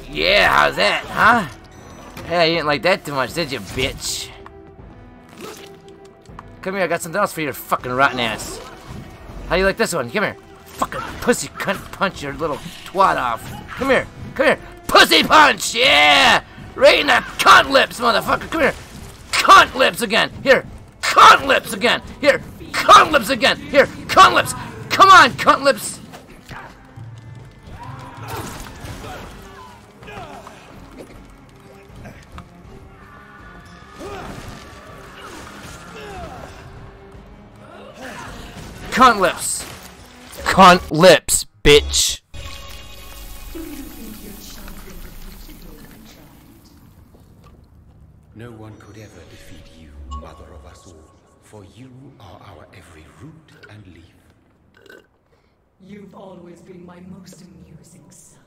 Yeah, how's that, huh? Yeah, you didn't like that too much, did you, bitch? Come here, I got something else for your fucking rotten ass. How you like this one? Come here. Fucking pussy cunt punch your little twat off. Come here, come here. Pussy punch, yeah! Right in the cunt lips, motherfucker. Come here. Cunt lips again. Here. Cunt lips again. Here. Cunt lips again. Here. Cunt lips. Come on, cunt lips. Cunt lips! Cunt lips, bitch! Do you think your champion defeated you, my child? No one could ever defeat you, mother of us all, for you are our every root and leaf. You've always been my most amusing son.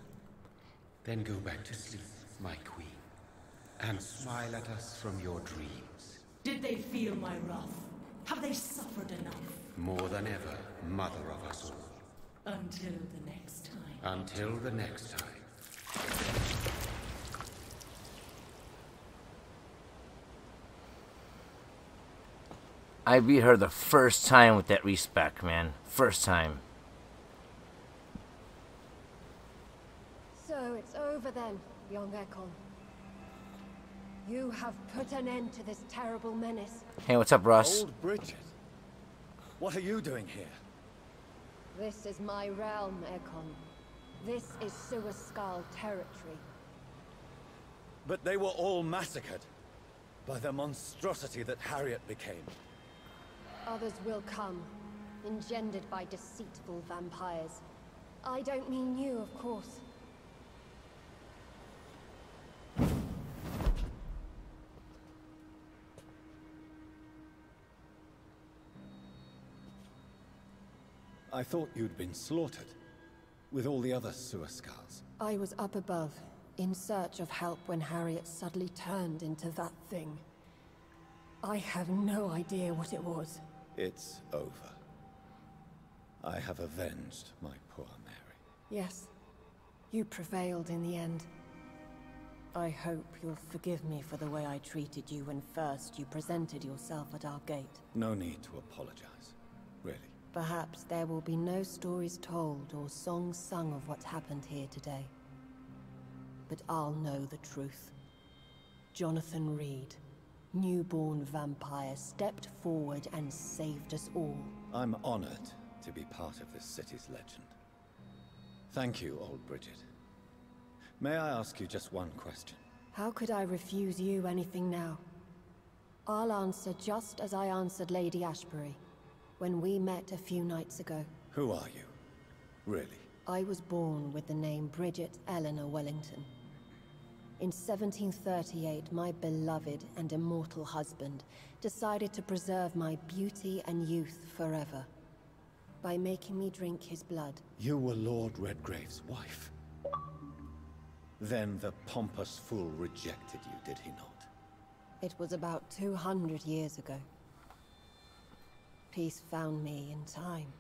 Then go back to sleep, my queen, and smile at us from your dreams. Did they feel my wrath? Have they suffered enough? More than ever, mother of us all. Until the next time. Until the next time. I beat her the first time with that respec, man. First time. So it's over then, young Ekon. You have put an end to this terrible menace. Hey, what's up, Ross? Old Bridget, what are you doing here? This is my realm, Ekon. This is Suascal territory. But they were all massacred by the monstrosity that Harriet became. Others will come, engendered by deceitful vampires. I don't mean you, of course. I thought you'd been slaughtered, with all the other Suascals. I was up above, in search of help when Harriet suddenly turned into that thing. I have no idea what it was. It's over. I have avenged my poor Mary. Yes, you prevailed in the end. I hope you'll forgive me for the way I treated you when first you presented yourself at our gate. No need to apologize, really. Perhaps there will be no stories told or songs sung of what's happened here today. But I'll know the truth. Jonathan Reed, newborn vampire, stepped forward and saved us all. I'm honored to be part of this city's legend. Thank you, old Bridget. May I ask you just one question? How could I refuse you anything now? I'll answer just as I answered Lady Ashbury when we met a few nights ago. Who are you? Really? I was born with the name Bridget Eleanor Wellington. In 1738, my beloved and immortal husband decided to preserve my beauty and youth forever by making me drink his blood. You were Lord Redgrave's wife. Then the pompous fool rejected you, did he not? It was about 200 years ago. Peace found me in time.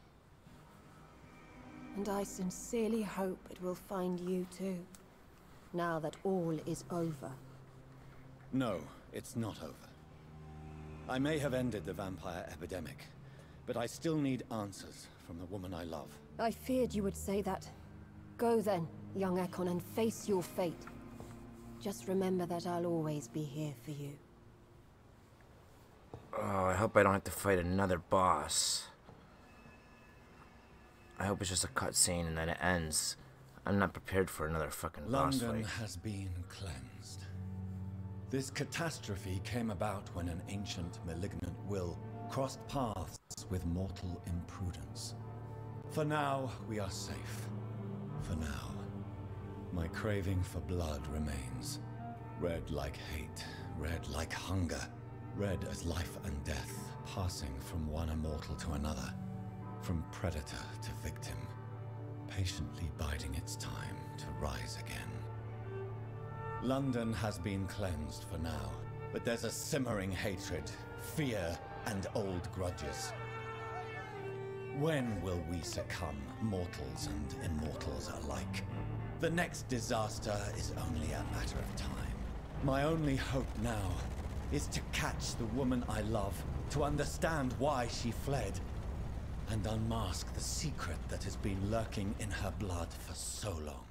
And I sincerely hope it will find you too, now that all is over. No, it's not over. I may have ended the vampire epidemic, but I still need answers from the woman I love. I feared you would say that. Go then, young Ekon, and face your fate. Just remember that I'll always be here for you. Oh, I hope I don't have to fight another boss. I hope it's just a cutscene and then it ends. I'm not prepared for another fucking boss fight. London has been cleansed. This catastrophe came about when an ancient malignant will crossed paths with mortal imprudence. For now, we are safe. For now. My craving for blood remains. Red like hate, red like hunger. Red as life and death, passing from one immortal to another. From predator to victim. Patiently biding its time to rise again. London has been cleansed for now, but there's a simmering hatred, fear, and old grudges. When will we succumb, mortals and immortals alike? The next disaster is only a matter of time. My only hope now is to catch the woman I love, to understand why she fled, and unmask the secret that has been lurking in her blood for so long.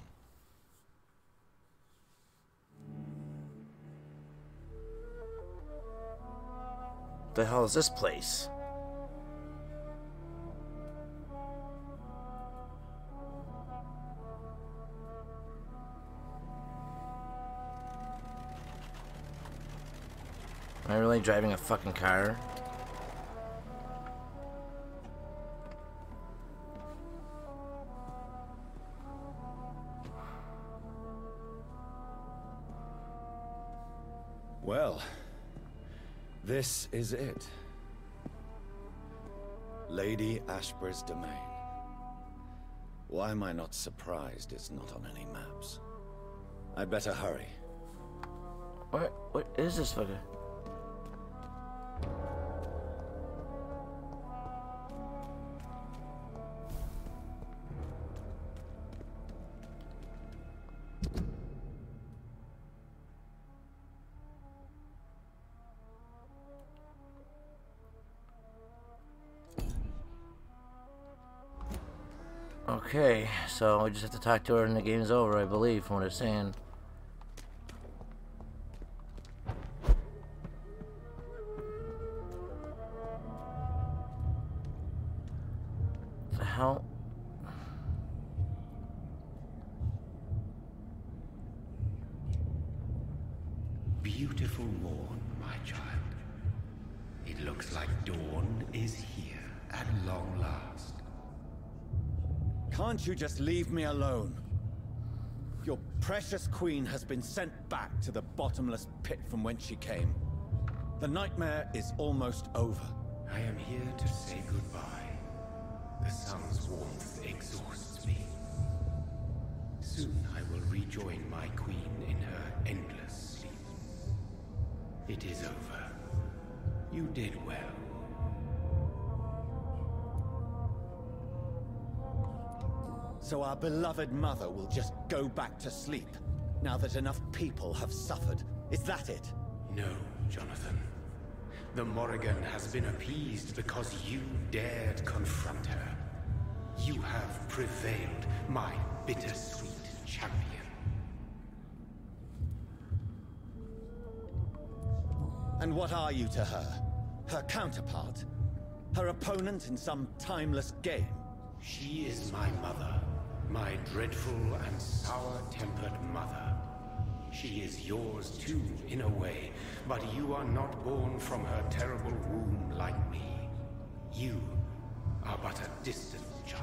What the hell is this place? Am I really driving a fucking car? Well, this is it. Lady Ashbur's domain. Why am I not surprised it's not on any maps? I'd better hurry. What is this fucker? Okay, so we just have to talk to her and the game's over, I believe, from what it's saying. The hell? Beautiful morn, my child. It looks like dawn is here at long last. Can't you just leave me alone? Your precious queen has been sent back to the bottomless pit from whence she came. The nightmare is almost over. I am here to say goodbye. The sun's warmth exhausts me. Soon I will rejoin my queen in her endless sleep. It is over. You did well. So our beloved mother will just go back to sleep, now that enough people have suffered. Is that it? No, Jonathan. The Morrigan has been appeased because you dared confront her. You have prevailed, my bittersweet champion. And what are you to her? Her counterpart? Her opponent in some timeless game? She is my mother. My dreadful and sour-tempered mother. She is yours too, in a way, but you are not born from her terrible womb like me. You are but a distant child.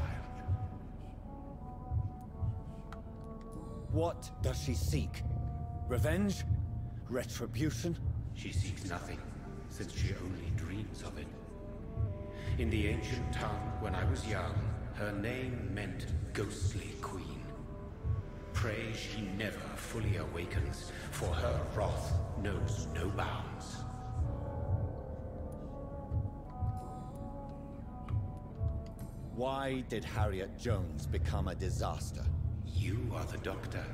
What does she seek? Revenge? Retribution? She seeks nothing, since she only dreams of it. In the ancient tongue, when I was young, her name meant Ghostly Queen. Pray she never fully awakens, for her wrath knows no bounds. Why did Harriet Jones become a disaster? You are the doctor.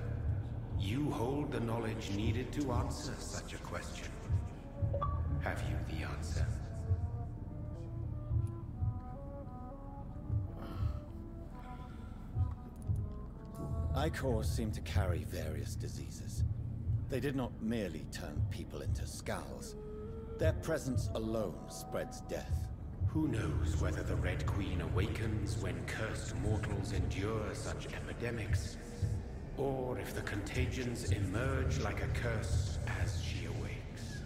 You hold the knowledge needed to answer such a question. Have you the answer? Icors seem to carry various diseases. They did not merely turn people into skulls. Their presence alone spreads death. Who knows whether the Red Queen awakens when cursed mortals endure such epidemics, or if the contagions emerge like a curse as she awakes.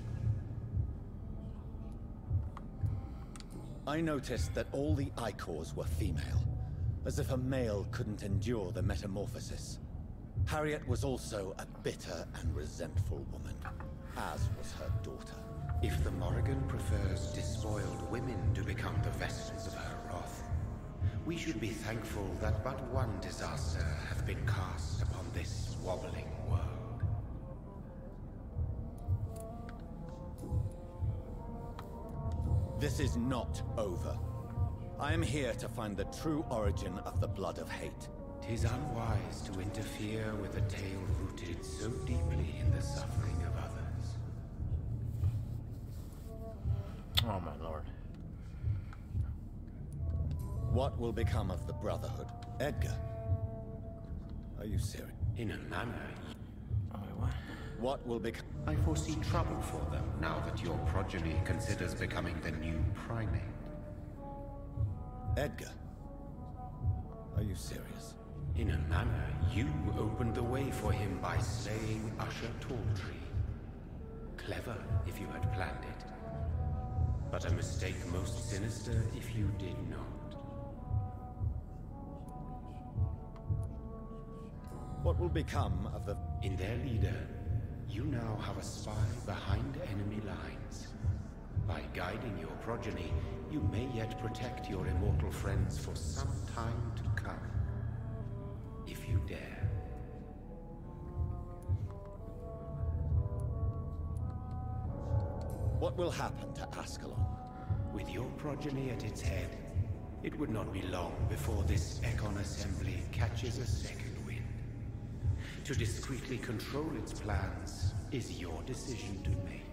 I noticed that all the Icors were female, as if a male couldn't endure the metamorphosis. Harriet was also a bitter and resentful woman, as was her daughter. If the Morrigan prefers despoiled women to become the vessels of her wrath, we should be thankful that but one disaster hath been cast upon this wobbling world. This is not over. I am here to find the true origin of the blood of hate. 'Tis unwise to interfere with a tale rooted so deeply in the suffering of others. Oh my lord. What will become of the Brotherhood? Edgar? Are you serious? In a manner, Oh, wait, what? What will become... I foresee trouble for them now that your progeny considers becoming the new primate. Edgar? Are you serious? In a manner, you opened the way for him by slaying Usher Talltree. Clever if you had planned it, but a mistake most sinister if you did not. What will become of the... In their leader, you now have a spy behind enemy lines. By guiding your progeny, you may yet protect your immortal friends for some time to come. If you dare. What will happen to Ascalon? With your progeny at its head, it would not be long before this Ekon assembly catches a second wind. To discreetly control its plans is your decision to make.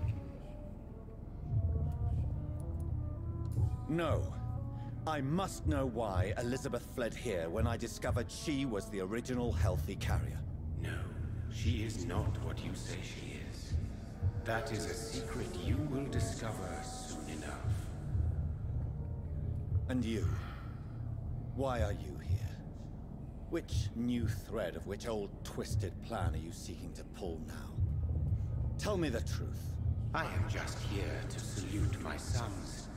No. I must know why Elizabeth fled here when I discovered she was the original healthy carrier. No, she is not what you say she is. That is a secret you will discover soon enough. And you? Why are you here? Which new thread of which old twisted plan are you seeking to pull now? Tell me the truth. I am just here to salute my sons,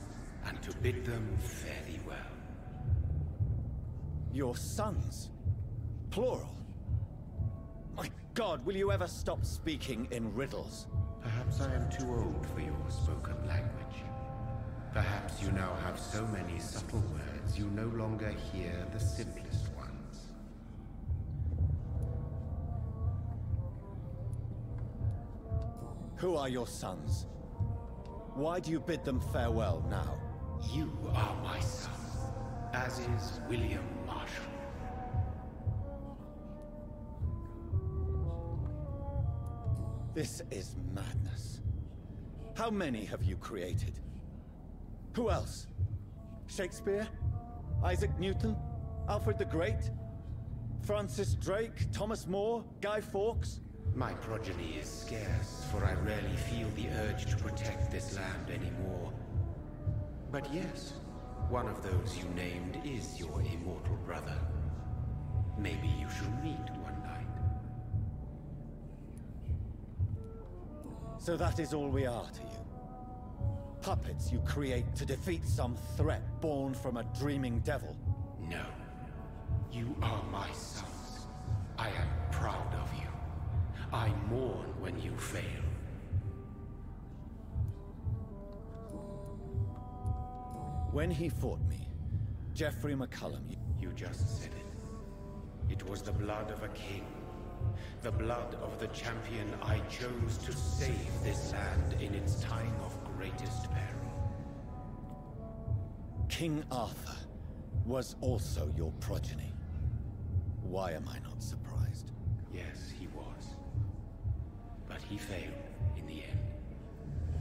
and to bid them fare thee well. Your sons? Plural? My God, will you ever stop speaking in riddles? Perhaps I am too old for your spoken language. Perhaps you now have so many subtle words you no longer hear the simplest ones. Who are your sons? Why do you bid them farewell now? You are my son, as is William Marshall. This is madness. How many have you created? Who else? Shakespeare? Isaac Newton? Alfred the Great? Francis Drake? Thomas More? Guy Fawkes? My progeny is scarce, for I rarely feel the urge to protect this land anymore. But yes, one of those you named is your immortal brother. Maybe you shall meet one night. So that is all we are to you? Puppets you create to defeat some threat born from a dreaming devil? No. You are my sons. I am proud of you. I mourn when you fail. When he fought me, Geoffrey McCullum... You just said it. It was the blood of a king. The blood of the champion I chose to save this land in its time of greatest peril. King Arthur was also your progeny. Why am I not surprised? Yes, he was. But he failed in the end.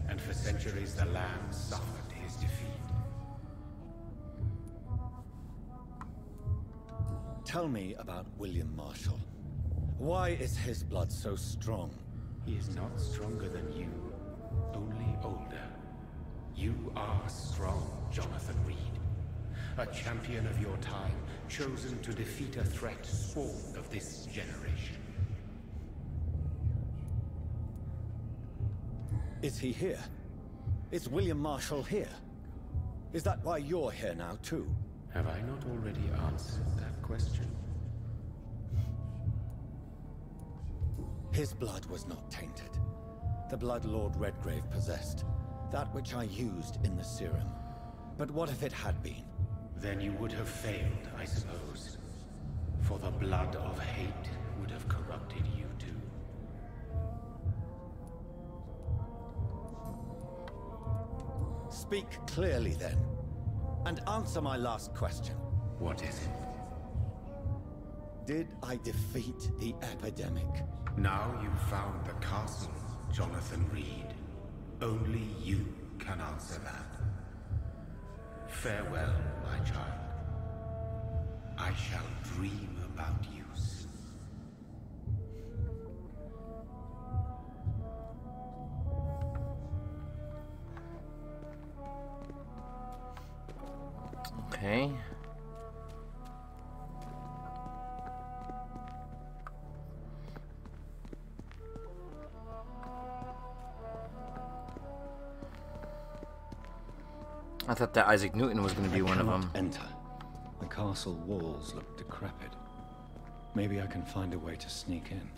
And for centuries the land suffered his defeat. Tell me about William Marshall. Why is his blood so strong? He is not stronger than you, only older. You are strong, Jonathan Reed. A champion of your time, chosen to defeat a threat spawned of this generation. Is he here? Is William Marshall here? Is that why you're here now, too? Have I not already answered that question? His blood was not tainted. The blood Lord Redgrave possessed. That which I used in the serum. But what if it had been? Then you would have failed, I suppose. For the blood of hate would have corrupted you too. Speak clearly then. And answer my last question. What is it? Did I defeat the epidemic? Now you've found the castle, Jonathan Reed. Only you can answer that. Farewell, my child. I shall dream about you soon. Okay. I thought that Isaac Newton was going to be one of them. Enter. The castle walls look decrepit. Maybe I can find a way to sneak in.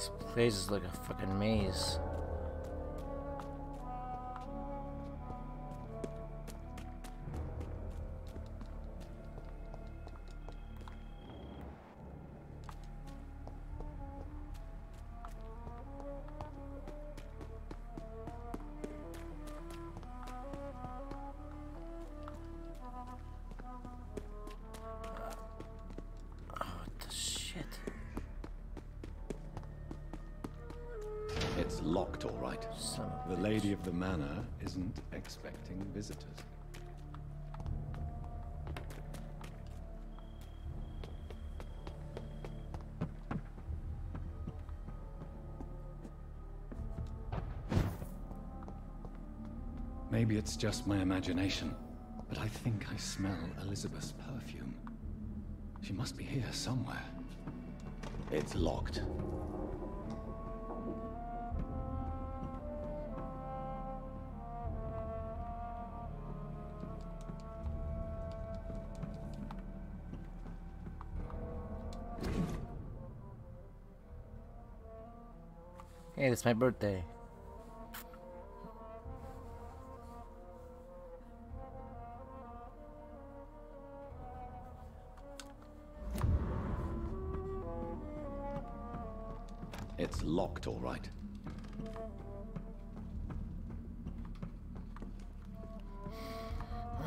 This place is like a fucking maze. It's locked, all right. The lady of the manor isn't expecting visitors. Maybe it's just my imagination, but I think I smell Elizabeth's perfume. She must be here somewhere. It's locked. Hey, it's my birthday. It's locked, all right.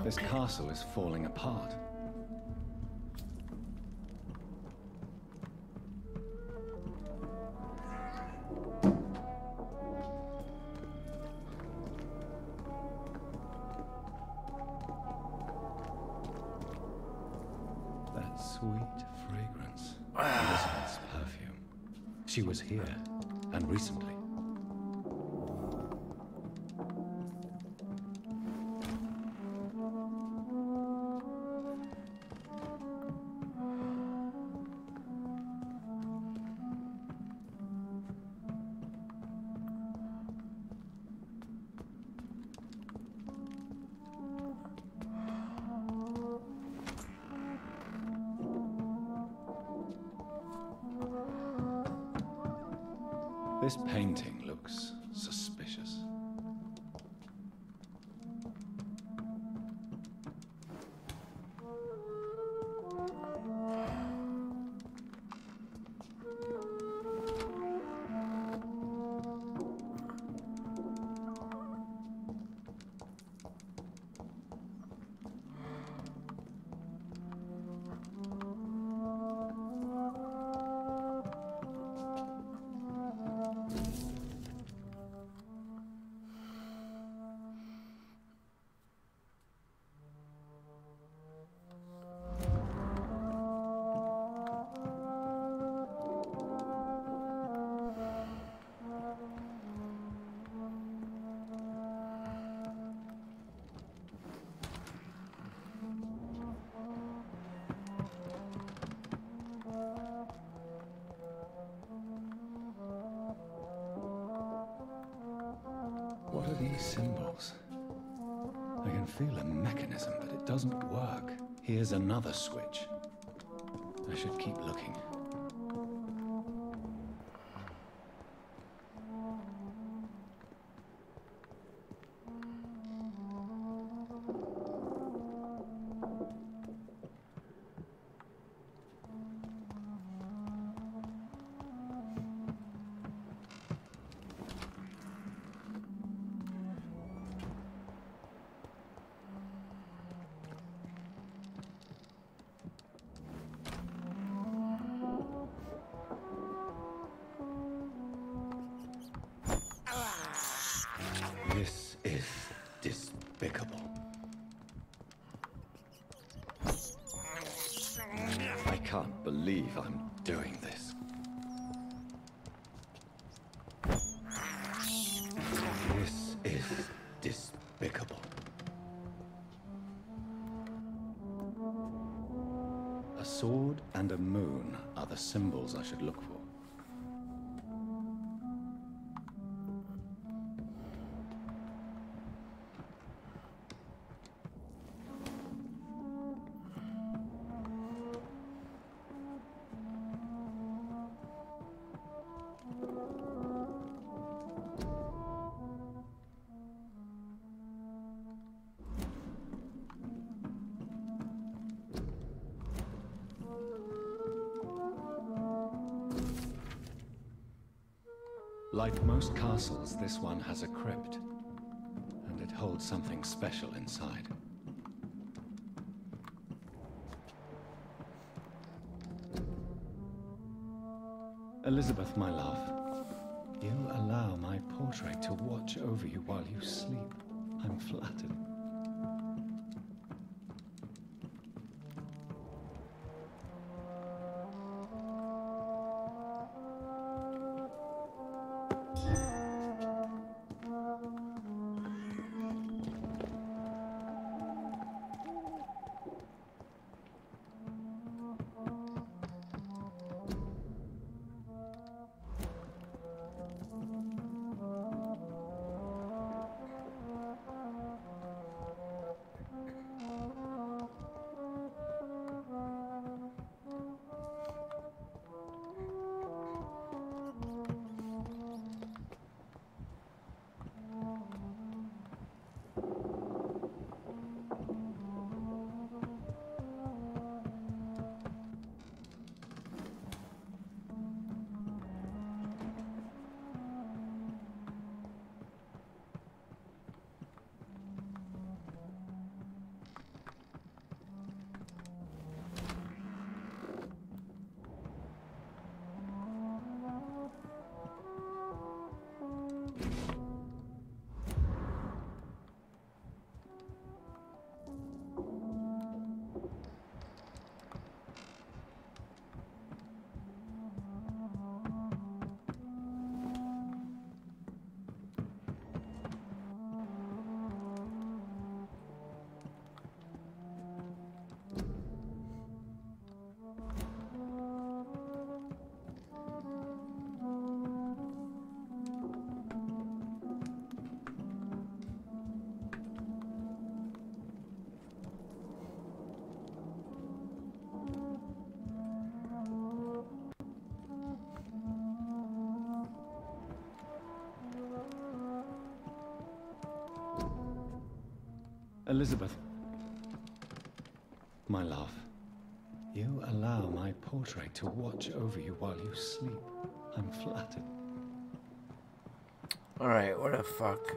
This castle is falling apart. That sweet fragrance. Elizabeth's perfume. She was here, and recently. This painting looks suspicious. What are these symbols? I can feel a mechanism, but it doesn't work. Here's another switch. I should keep looking. This is despicable. I can't believe I'm doing this. This is despicable. A sword and a moon are the symbols I should look for. Like most castles, this one has a crypt, and it holds something special inside. Elizabeth, my love, you allow my portrait to watch over you while you sleep. I'm flattered. Elizabeth, my love, you allow my portrait to watch over you while you sleep. I'm flattered. Alright, what the fuck?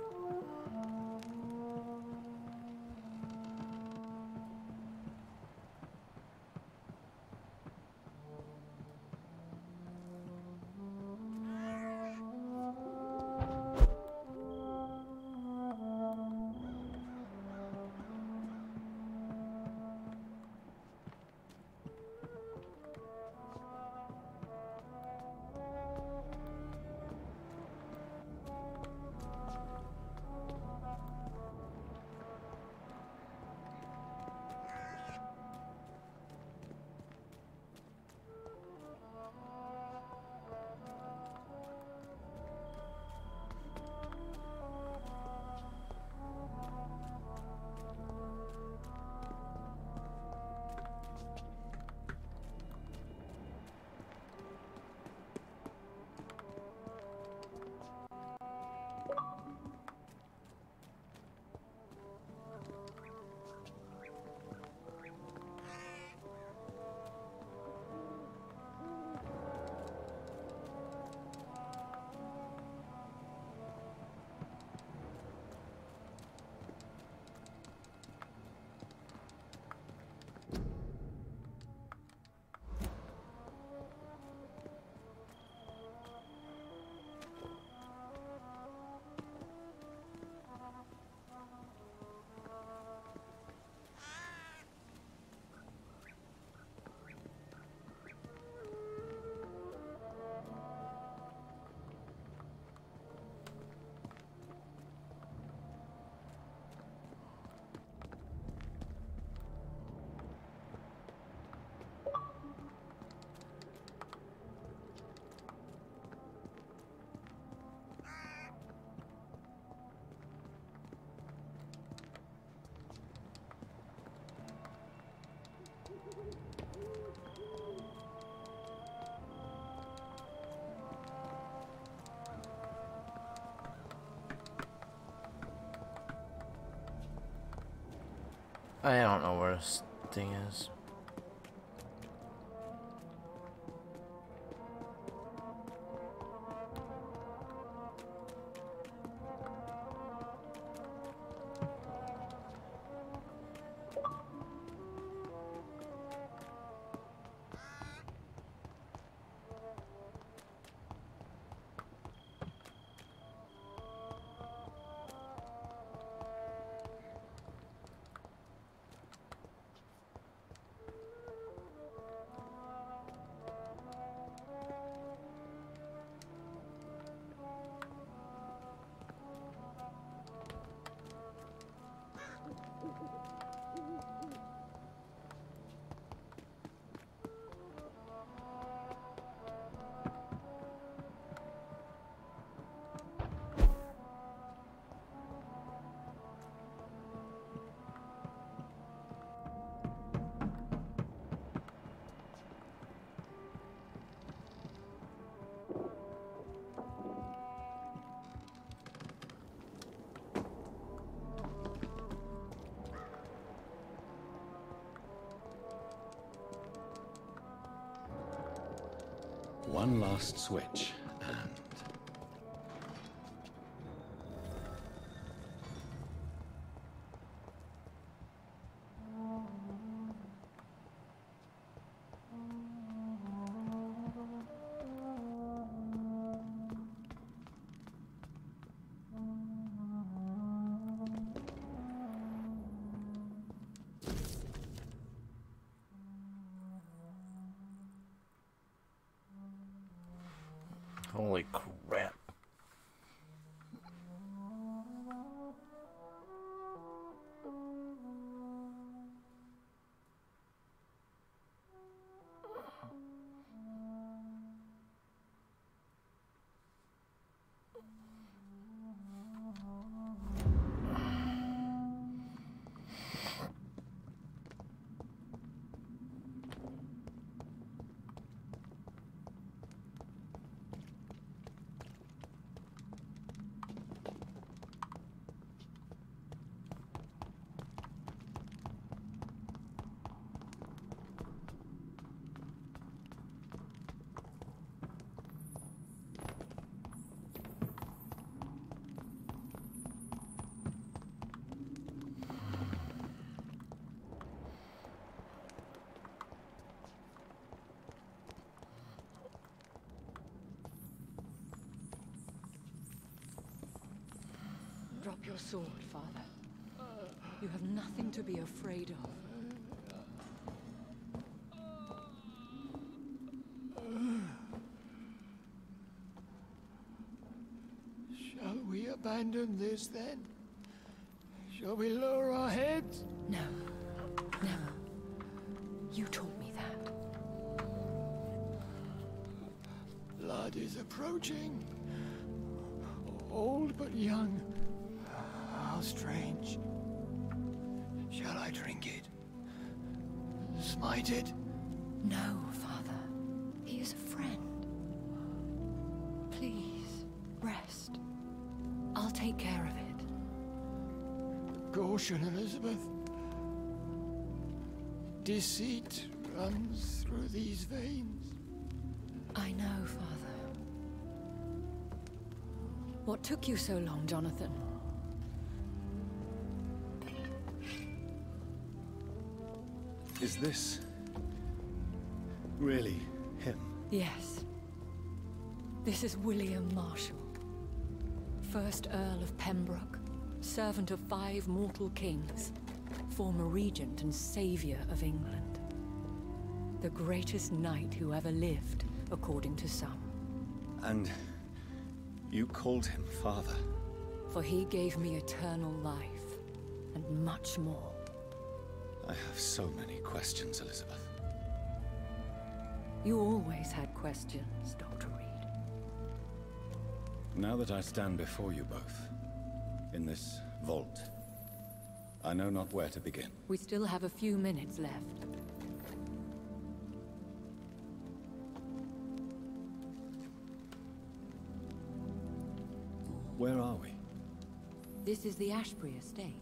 I don't know where this thing is. One last switch, and... Holy crap. Drop your sword, Father. You have nothing to be afraid of. Shall we abandon this then? Shall we lower our heads? No. Never. You taught me that. Blood is approaching. Old but young. How strange. Shall I drink it? Smite it? No, Father. He is a friend. Please, rest. I'll take care of it. Caution, Elizabeth. Deceit runs through these veins. I know, Father. What took you so long, Jonathan? Is this... really him? Yes. This is William Marshall, 1st Earl of Pembroke, servant of 5 mortal kings, former regent and saviour of England. The greatest knight who ever lived, according to some. And you called him father? For he gave me eternal life, and much more. I have so many questions, Elizabeth. You always had questions, Dr. Reed. Now that I stand before you both, in this vault, I know not where to begin. We still have a few minutes left. Where are we? This is the Ashbury estate.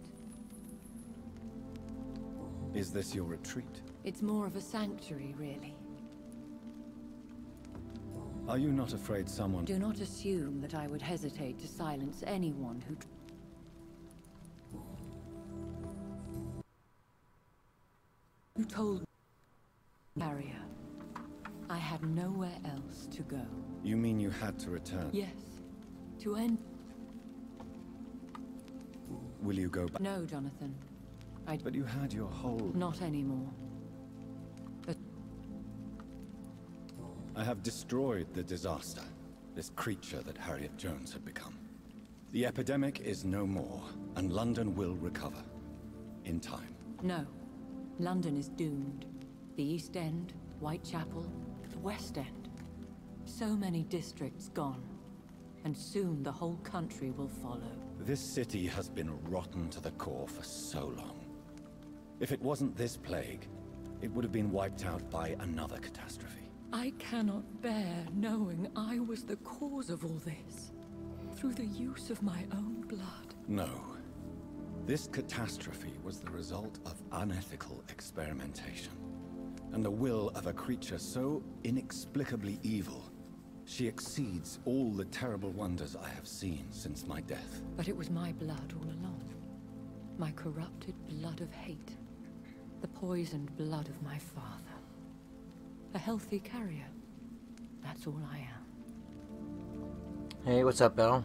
Is this your retreat? It's more of a sanctuary, really. Are you not afraid someone... Do not assume that I would hesitate to silence anyone who... You told me, barrier. I had nowhere else to go. You mean you had to return? Yes. To end... Will you go back? No, Jonathan. But you had your whole... Not anymore. But... I have destroyed the disaster. This creature that Harriet Jones had become. The epidemic is no more, and London will recover. In time. No. London is doomed. The East End, Whitechapel, the West End. So many districts gone. And soon the whole country will follow. This city has been rotten to the core for so long. If it wasn't this plague, it would have been wiped out by another catastrophe. I cannot bear knowing I was the cause of all this. Through the use of my own blood. No. This catastrophe was the result of unethical experimentation. And the will of a creature so inexplicably evil She exceeds all the terrible wonders I have seen since my death. But it was my blood all along. My corrupted blood of hate. The poisoned blood of my father. A healthy carrier. That's all I am. Hey, what's up, Belle?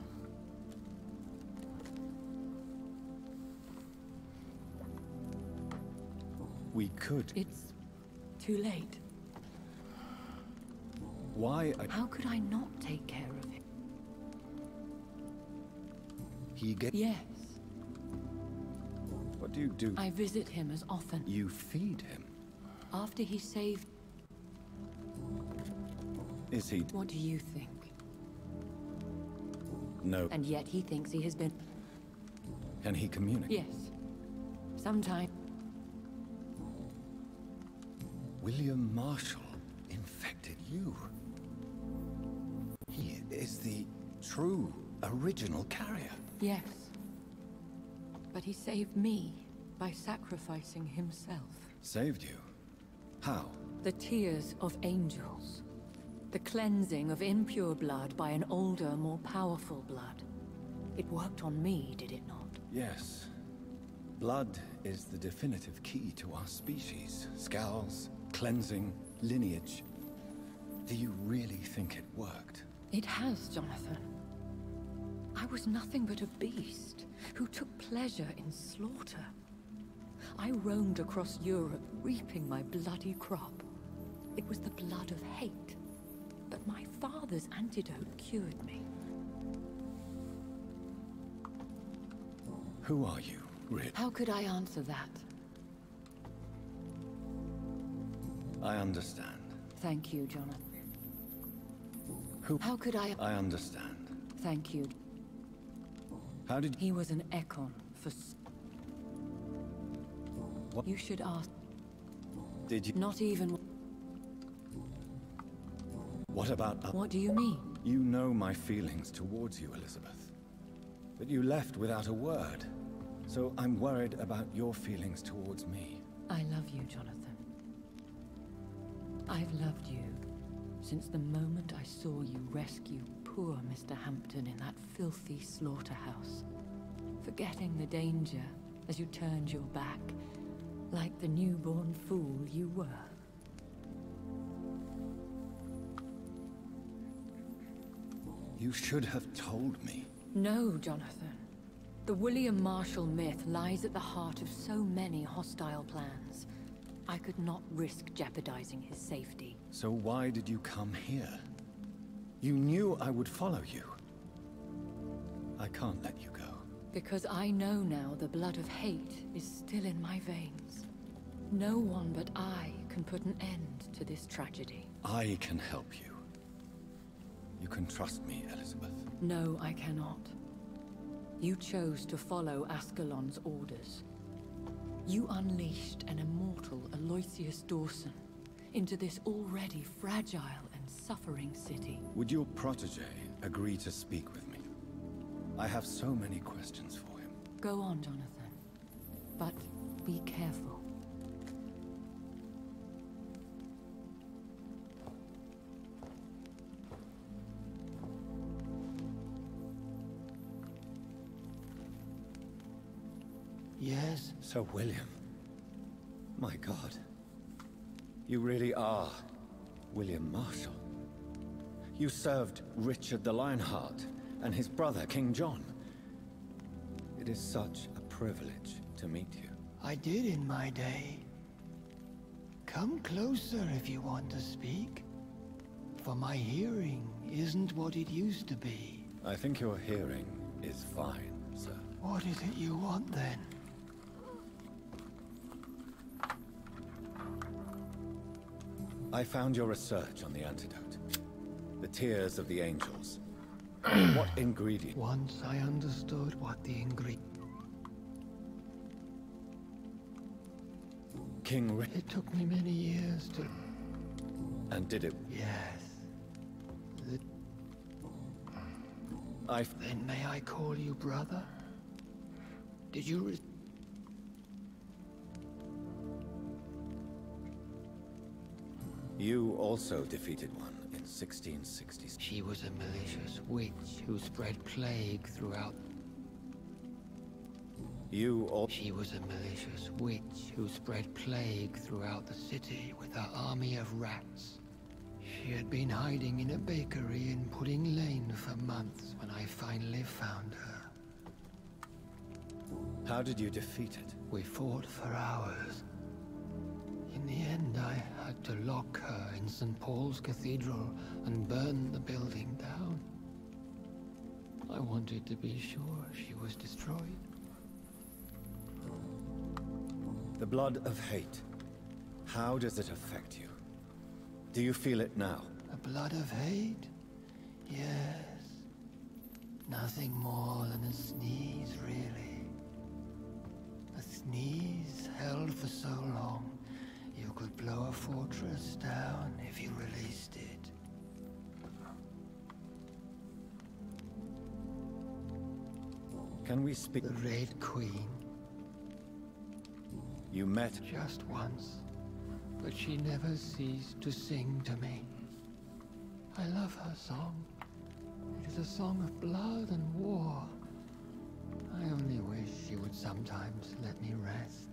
We could. It's too late. Why? How could I not take care of him? He get. Yes. What do you do? I visit him as often. You feed him? After he saved... Is he... What do you think? No. And yet he thinks he has been... Can he communicate? Yes. Sometimes. William Marshall infected you. He is the true, original carrier. Yes. But he saved me by sacrificing himself. Saved you? How? The tears of angels. The cleansing of impure blood by an older, more powerful blood. It worked on me, did it not? Yes. Blood is the definitive key to our species. Scowls, cleansing, lineage. Do you really think it worked? It has, Jonathan. I was nothing but a beast who took pleasure in slaughter. I roamed across Europe, reaping my bloody crop. It was the blood of hate. But my father's antidote cured me. Who are you, really? How could I answer that? I understand. Thank you, Jonathan. Who? How could I... I understand. Thank you. How did... He was an Ekon for... What? You should ask... Did you... Not even... What about... What do you mean? You know my feelings towards you, Elizabeth. But you left without a word. So I'm worried about your feelings towards me. I love you, Jonathan. I've loved you since the moment I saw you rescue poor Mr. Hampton in that filthy slaughterhouse. Forgetting the danger as you turned your back, like the newborn fool you were. You should have told me. No, Jonathan. The William Marshall myth lies at the heart of so many hostile plans. I could not risk jeopardizing his safety. So why did you come here? You knew I would follow you. I can't let you go. Because I know now the blood of hate is still in my veins. No one but I can put an end to this tragedy. I can help you. You can trust me, Elizabeth. No, I cannot. You chose to follow Ascalon's orders. You unleashed an immortal Aloysius Dawson into this already fragile and suffering city. Would your protege agree to speak with me? I have so many questions for him. Go on, Jonathan. But be careful. Yes? Sir William. My God. You really are William Marshall. You served Richard the Lionheart and his brother, King John. It is such a privilege to meet you. I did in my day. Come closer if you want to speak. For my hearing isn't what it used to be. I think your hearing is fine, sir. What is it you want then? I found your research on the antidote. The tears of the angels. What ingredient? Once I understood what the ingredient... King Richard. It took me many years to... And did it? Yes. Then may I call you brother? Did you... You also defeated one in 1660s. She was a malicious witch who spread plague throughout. She was a malicious witch who spread plague throughout the city with her army of rats. She had been hiding in a bakery in Pudding Lane for months when I finally found her. How did you defeat it? We fought for hours. In the end, I had to lock her in St. Paul's Cathedral and burn the building down. I wanted to be sure she was destroyed. The blood of hate. How does it affect you? Do you feel it now? The blood of hate? Yes. Nothing more than a sneeze, really. A sneeze held for so long, you could blow a fortress down if you released it. Can we speak? The Red Queen. You met just once, but she never ceased to sing to me. I love her song. It is a song of blood and war. I only wish she would sometimes let me rest.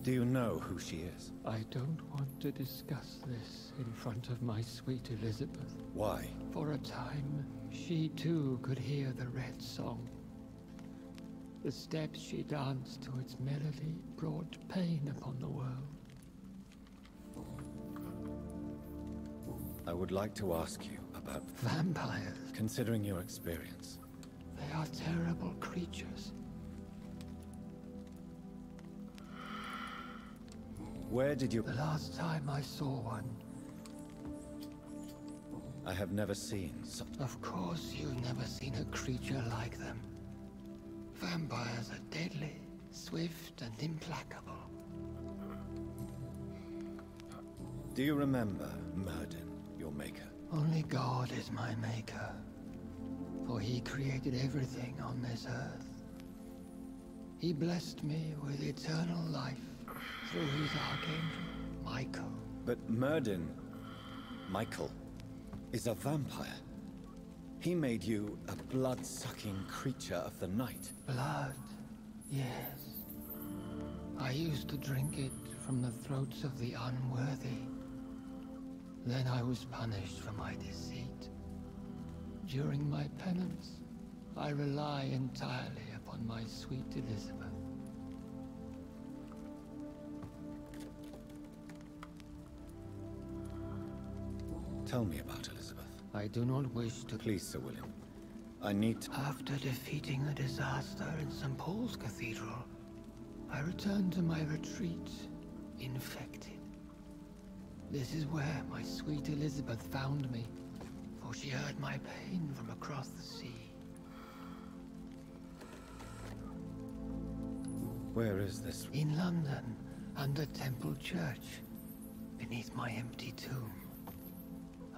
Do you know who she is? I don't want to discuss this in front of my sweet Elizabeth. Why? For a time, she too could hear the red song. The steps she danced to its melody brought pain upon the world. I would like to ask you about vampires. Considering your experience. They are terrible creatures. Where did you... The last time I saw one. I have never seen such... Of course you've never seen a creature like them. Vampires are deadly, swift and implacable. Do you remember Myrddin, your maker? Only God is my maker, for he created everything on this earth. He blessed me with eternal life through his archangel, Michael. But Myrddin, Michael, is a vampire. He made you a blood-sucking creature of the night. Blood, yes. I used to drink it from the throats of the unworthy. Then I was punished for my deceit. During my penance, I rely entirely upon my sweet Elizabeth. Tell me about Elizabeth. I do not wish to... Please, Sir William. I need to... After defeating the disaster in St. Paul's Cathedral, I returned to my retreat, infected. This is where my sweet Elizabeth found me, for she heard my pain from across the sea. Where is this? In London, under Temple Church, beneath my empty tomb.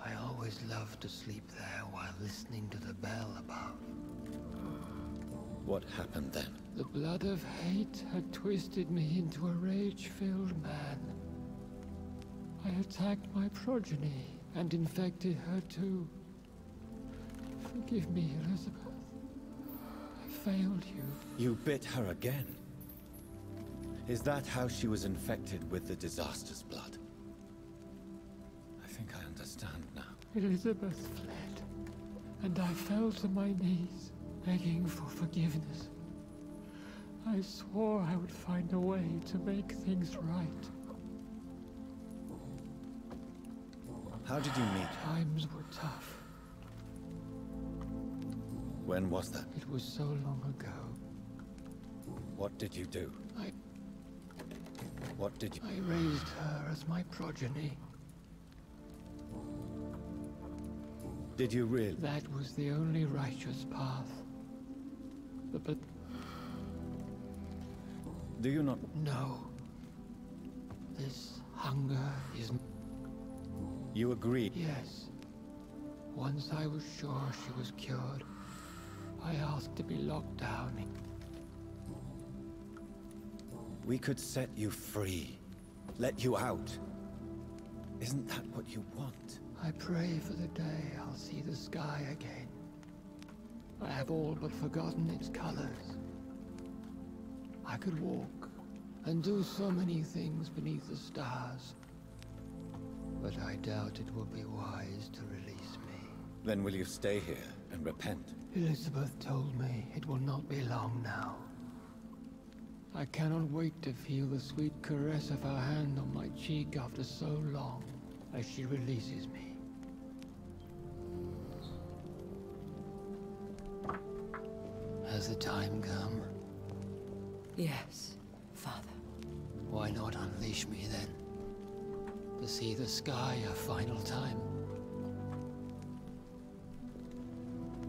I always loved to sleep there while listening to the bell above. What happened then? The blood of hate had twisted me into a rage-filled man. I attacked my progeny and infected her too. Forgive me, Elizabeth. I failed you. You bit her again? Is that how she was infected with the disaster's blood? I think I understand now. Elizabeth fled, and I fell to my knees, begging for forgiveness. I swore I would find a way to make things right. How did you meet her? Times were tough. When was that? It was so long ago. What did you do? What did you... I raised her as my progeny. Did you really? That was the only righteous path. But... Do you not... No. This hunger is... You agreed? Yes. Once I was sure she was cured, I asked to be locked down. We could set you free. Let you out. Isn't that what you want? I pray for the day I'll see the sky again. I have all but forgotten its colors. I could walk and do so many things beneath the stars. But I doubt it will be wise to release me. Then will you stay here and repent? Elizabeth told me it will not be long now. I cannot wait to feel the sweet caress of her hand on my cheek after so long, as she releases me. Has the time come? Yes, Father. Why not unleash me then? To see the sky a final time?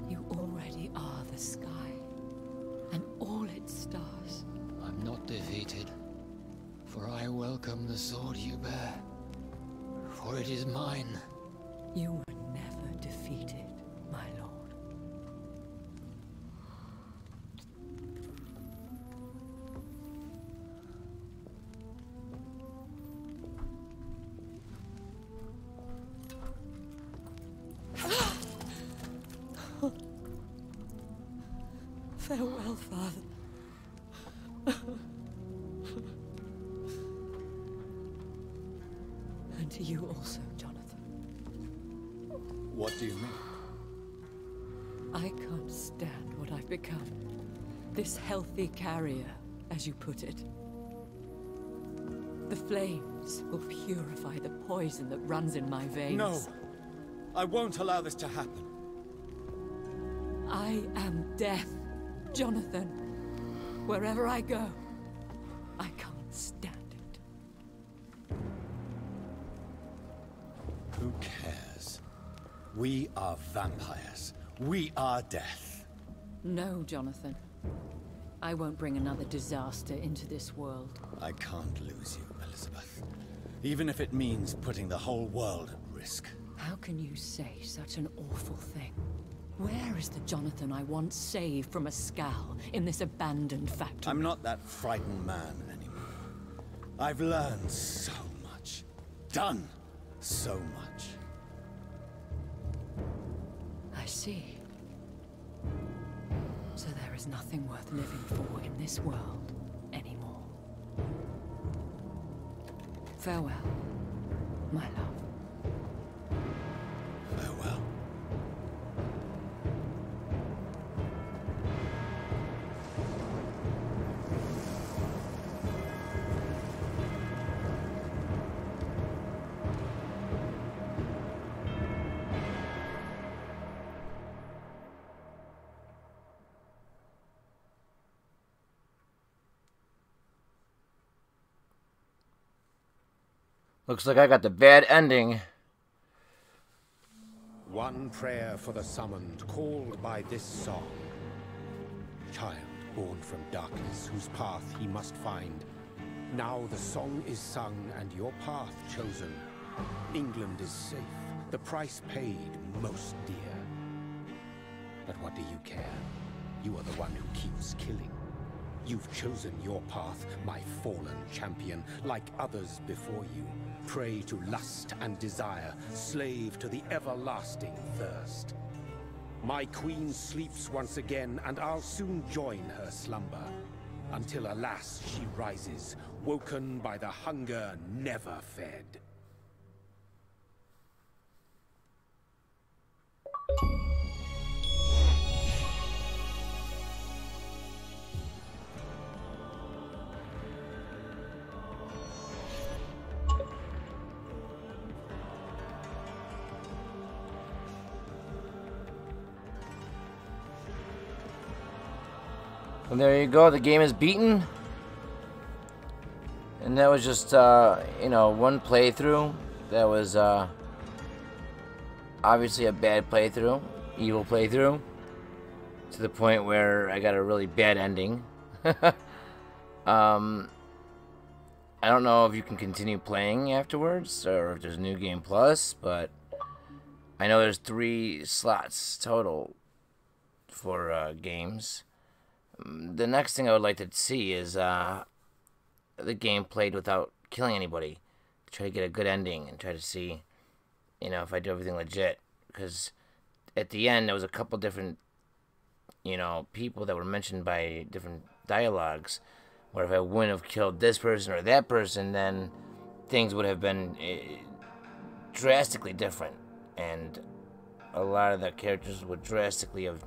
You already are the sky, and all its stars. I'm not defeated, for I welcome the sword you bear, for it is mine. You were never defeated, my lord. Farewell, Father. And to you also, Jonathan. What do you mean? I can't stand what I've become. This healthy carrier, as you put it. The flames will purify the poison that runs in my veins. No! I won't allow this to happen. I am death, Jonathan. Wherever I go, I can't stand it. Who cares? We are vampires. We are death. No, Jonathan. I won't bring another disaster into this world. I can't lose you, Elizabeth. Even if it means putting the whole world at risk. How can you say such an awful thing? Where is the Jonathan I once saved from a scowl in this abandoned factory? I'm not that frightened man anymore. I've learned so much. Done so much. I see. So there is nothing worth living for in this world anymore. Farewell, my love. Farewell. Looks like I got the bad ending. One prayer for the summoned, called by this song. Child born from darkness, whose path he must find. Now the song is sung and your path chosen. England is safe, the price paid most dear. But what do you care? You are the one who keeps killing. You've chosen your path, my fallen champion, like others before you. Prey to lust and desire, slave to the everlasting thirst. My queen sleeps once again, and I'll soon join her slumber. Until alas she rises, woken by the hunger never fed. And there you go, the game is beaten. And that was just, you know, one playthrough. That was, obviously a bad playthrough, evil playthrough. To the point where I got a really bad ending. I don't know if you can continue playing afterwards, or if there's New Game Plus, but I know there's 3 slots total for, games. The next thing I would like to see is the game played without killing anybody. try to get a good ending and try to see, you know, if I do everything legit. Because at the end, there was a couple different, you know, people that were mentioned by different dialogues, where if I wouldn't have killed this person or that person, then things would have been drastically different, and a lot of the characters would drastically have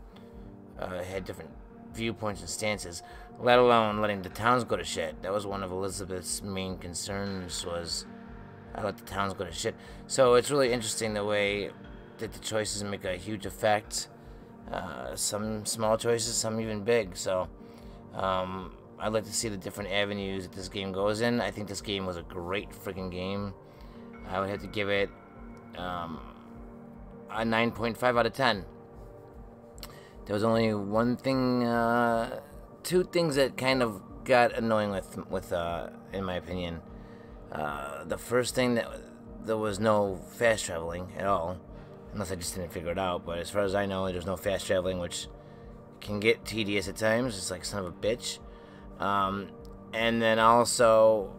had different viewpoints and stances, let alone letting the towns go to shit. That was one of Elizabeth's main concerns, was I let the towns go to shit. So it's really interesting the way that the choices make a huge effect. Some small choices, some even big. So I'd like to see the different avenues that this game goes in. I think this game was a great freaking game. I would have to give it a 9.5 out of 10. There was only one thing, two things that kind of got annoying with in my opinion. The first thing, that there was no fast traveling at all, unless I just didn't figure it out. But as far as I know, there's no fast traveling, which can get tedious at times. It's like son of a bitch. And then also,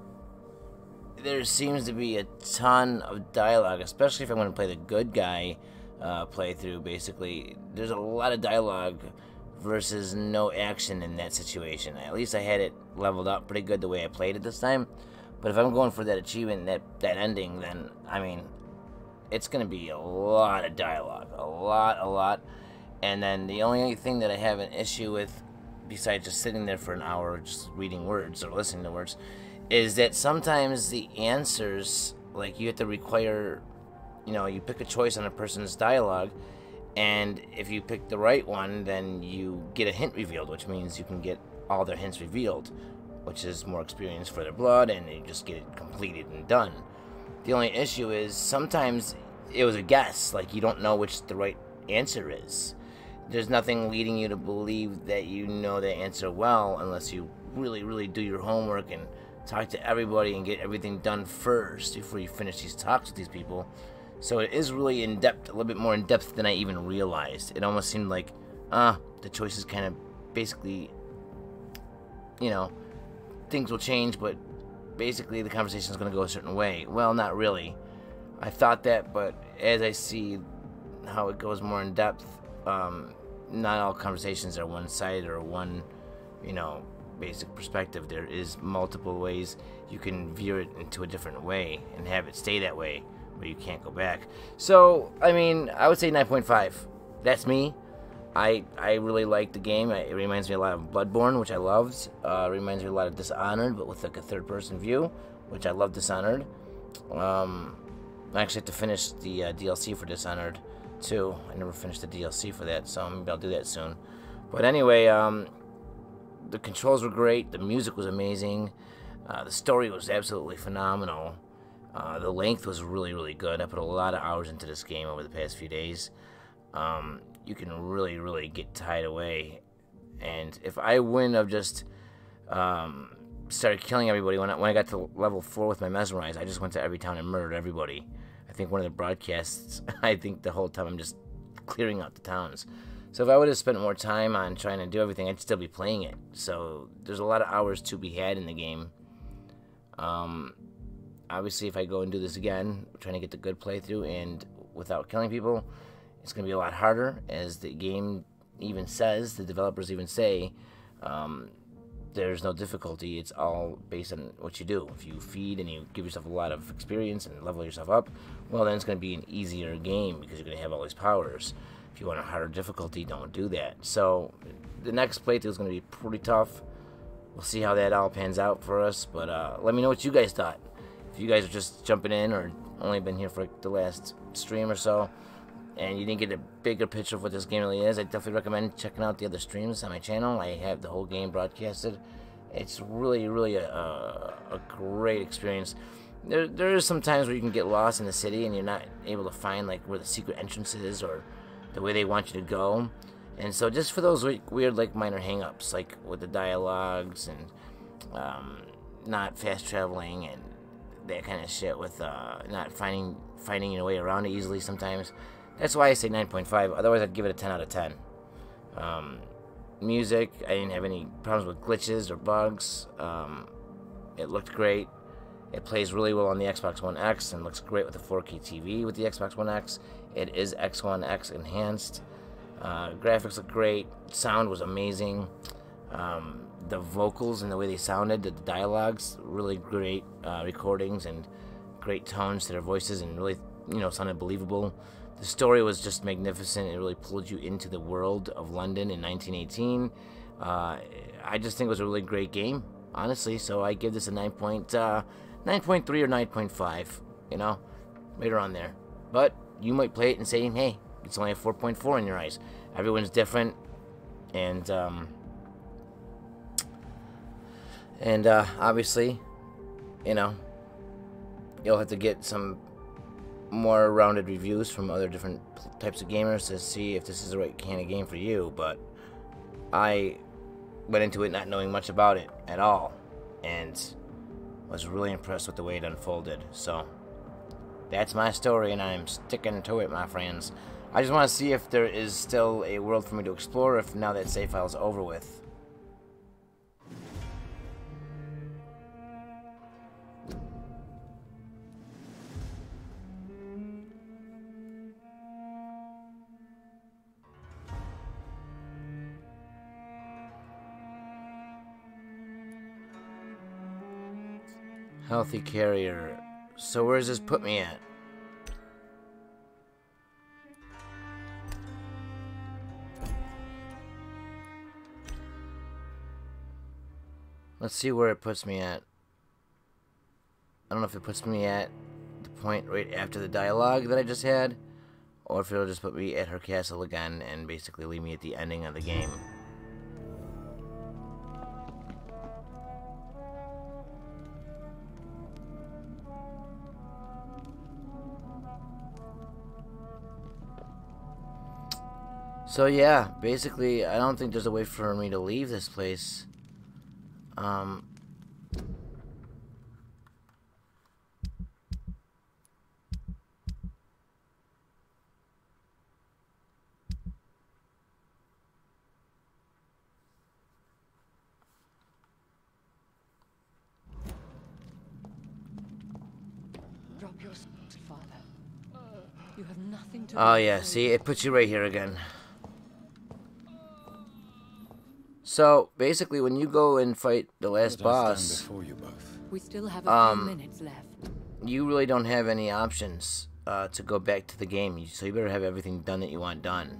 there seems to be a ton of dialogue, especially if I want to play the good guy playthrough. Basically, there's a lot of dialogue versus no action in that situation. At least I had it leveled up pretty good the way I played it this time. But if I'm going for that achievement, that ending, then, I mean, it's going to be a lot of dialogue. A lot. And then the only thing that I have an issue with, besides just sitting there for an hour just reading words or listening to words, is that sometimes the answers, like, you have to require, you know, you pick a choice on a person's dialogue, and if you pick the right one, then you get a hint revealed, which means you can get all their hints revealed, which is more experience for their blood, and you just get it completed and done. The only issue is sometimes it was a guess, like you don't know which the right answer is. There's nothing leading you to believe that you know the answer well unless you really do your homework and talk to everybody and get everything done first before you finish these talks with these people. So it is really in depth, a little bit more in depth than I even realized. It almost seemed like, the choices kind of basically, you know, things will change, but basically the conversation is going to go a certain way. Well, not really. I thought that, but as I see how it goes more in depth, not all conversations are one-sided or one, you know, basic perspective. There is multiple ways you can view it into a different way and have it stay that way where you can't go back. So, I mean, I would say 9.5. That's me. I really like the game. It reminds me a lot of Bloodborne, which I loved. It reminds me a lot of Dishonored, but with like a third-person view, which I love Dishonored. I actually have to finish the DLC for Dishonored, too. I never finished the DLC for that, so maybe I'll do that soon. But anyway, the controls were great. The music was amazing. The story was absolutely phenomenal. The length was really good. I put a lot of hours into this game over the past few days. You can really get tied away. And if I wouldn't have just started killing everybody when I got to level 4 with my Mesmerize, I just went to every town and murdered everybody. I think one of the broadcasts, I think the whole time I'm just clearing out the towns. So if I would have spent more time on trying to do everything, I'd still be playing it. So there's a lot of hours to be had in the game. Obviously, if I go and do this again, trying to get the good playthrough and without killing people, it's going to be a lot harder, as the game even says, the developers even say, there's no difficulty. It's all based on what you do. If you feed and you give yourself a lot of experience and level yourself up, well, then it's going to be an easier game because you're going to have all these powers. If you want a harder difficulty, don't do that. So the next playthrough is going to be pretty tough. We'll see how that all pans out for us, but let me know what you guys thought. If you guys are just jumping in or only been here for like the last stream or so, and you didn't get a bigger picture of what this game really is, I definitely recommend checking out the other streams on my channel. I have the whole game broadcasted. It's really a great experience. There is some times where you can get lost in the city and you're not able to find like where the secret entrance is or the way they want you to go. And so just for those weird like minor hang-ups, like with the dialogues and not fast traveling and that kind of shit, with not finding your way around it easily sometimes. That's why I say 9.5. Otherwise, I'd give it a 10 out of 10. Music, I didn't have any problems with glitches or bugs. It looked great. It plays really well on the Xbox One X and looks great with the 4K TV with the Xbox One X. It is X One X enhanced. Graphics look great. Sound was amazing. The vocals and the way they sounded, the dialogues, really great recordings and great tones to their voices, and really, sounded believable. The story was just magnificent. It really pulled you into the world of London in 1918. I just think it was a really great game, honestly. So I give this a 9.3 or 9.5. Right around there. But you might play it and say, hey, it's only a 4.4 in your eyes. Everyone's different, and obviously, you'll have to get some more rounded reviews from other different types of gamers to see if this is the right kind of game for you. But I went into it not knowing much about it at all, and was really impressed with the way it unfolded. So that's my story, and I'm sticking to it, my friends. I just want to see if there is still a world for me to explore, if now that save file is over with. Healthy carrier. So where does this put me at? Let's see where it puts me at. I don't know if it puts me at the point right after the dialogue that I just had, or if it'll just put me at her castle again and basically leave me at the ending of the game. So yeah, basically, I don't think there's a way for me to leave this place. Drop your sword, father. You have nothing to. Oh yeah, see, it puts you right here again. So basically, when you go and fight the last boss, before you both. We still have a few minutes left. you really don't have any options to go back to the game. So you better have everything done that you want done.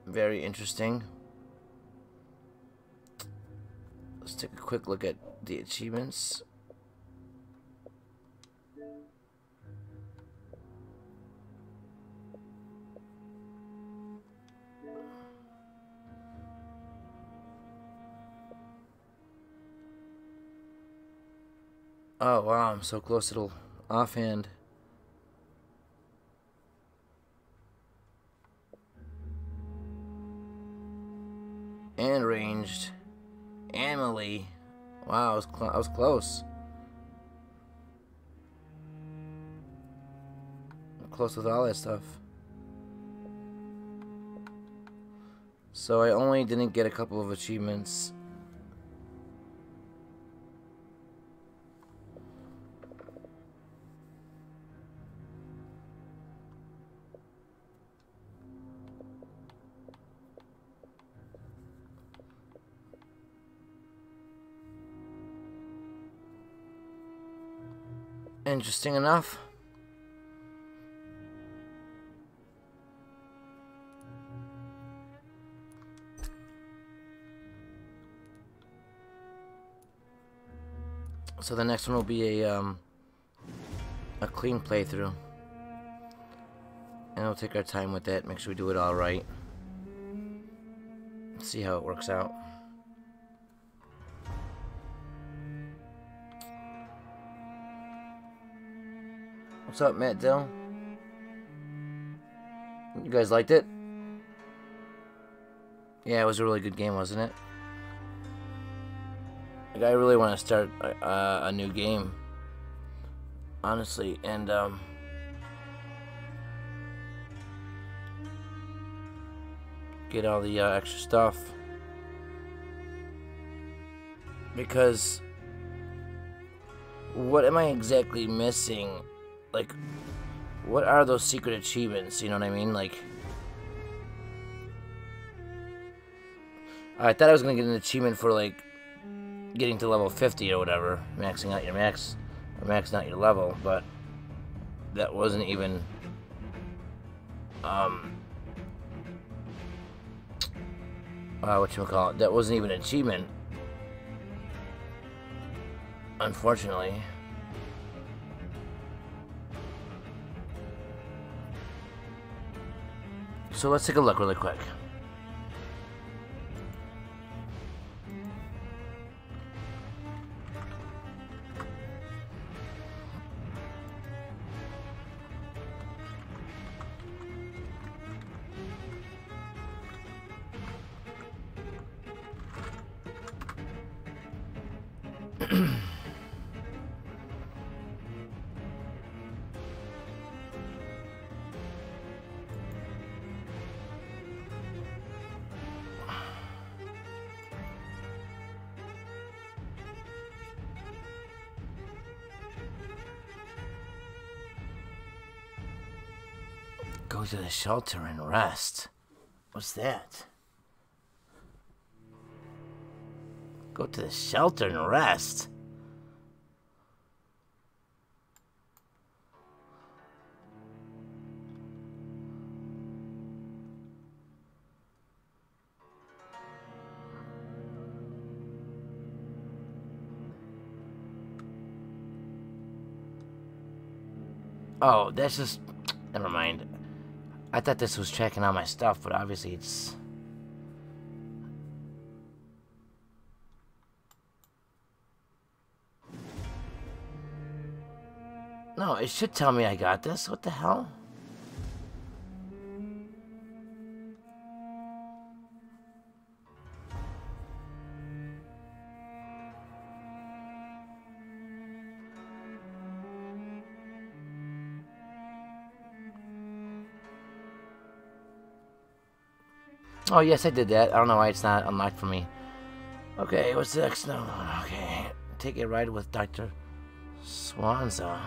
Very interesting. Let's take a quick look at the achievements. Oh wow, I'm so close to the offhand. And ranged. And melee. Wow, I was close. I'm close with all that stuff. So I only didn't get a couple of achievements. Interesting enough. So the next one will be a clean playthrough, and we'll take our time with that. Make sure we do it all right. See how it works out. What's up, Matt Dill? You guys liked it? Yeah, it was a really good game, wasn't it? Like, I really want to start a new game, honestly, and get all the extra stuff. Because what am I exactly missing? Like, what are those secret achievements? You know what I mean? Like, I thought I was gonna get an achievement for like getting to level 50 or whatever, maxing out your max, or maxing out your level, but that wasn't even whatchamacallit, that wasn't even an achievement, unfortunately. So let's take a look really quick. Go to the shelter and rest. What's that? Go to the shelter and rest. Oh, that's just... Never mind. I thought this was checking out my stuff, but obviously it's... No, it should tell me I got this. What the hell? Oh, yes, I did that. I don't know why it's not unlocked for me. Okay, what's next? No, okay. Take a ride with Dr. Swanza.